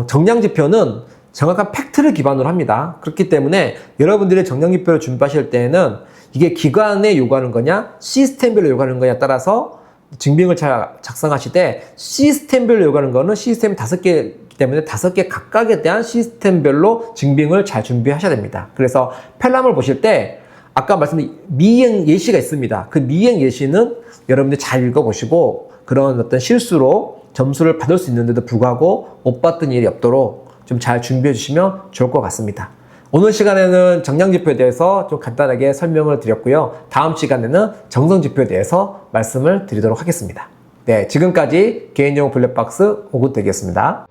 정량지표는 정확한 팩트를 기반으로 합니다. 그렇기 때문에 여러분들이 정량지표를 준비하실 때에는 이게 기관에 요구하는 거냐, 시스템별로 요구하는 거냐에 따라서 증빙을 잘 작성하시되, 시스템별로 요구하는 거는 시스템이 5개이기 때문에 5개 각각에 대한 시스템별로 증빙을 잘 준비하셔야 됩니다. 그래서 펠람을 보실 때 아까 말씀드린 미행 예시가 있습니다. 그 미행 예시는 여러분들이 잘 읽어보시고 그런 어떤 실수로 점수를 받을 수 있는데도 불구하고 못 받던 일이 없도록 좀 잘 준비해 주시면 좋을 것 같습니다. 오늘 시간에는 정량지표에 대해서 좀 간단하게 설명을 드렸고요. 다음 시간에는 정성지표에 대해서 말씀을 드리도록 하겠습니다. 네, 지금까지 개인정보 블랙박스 오굿택이었습니다.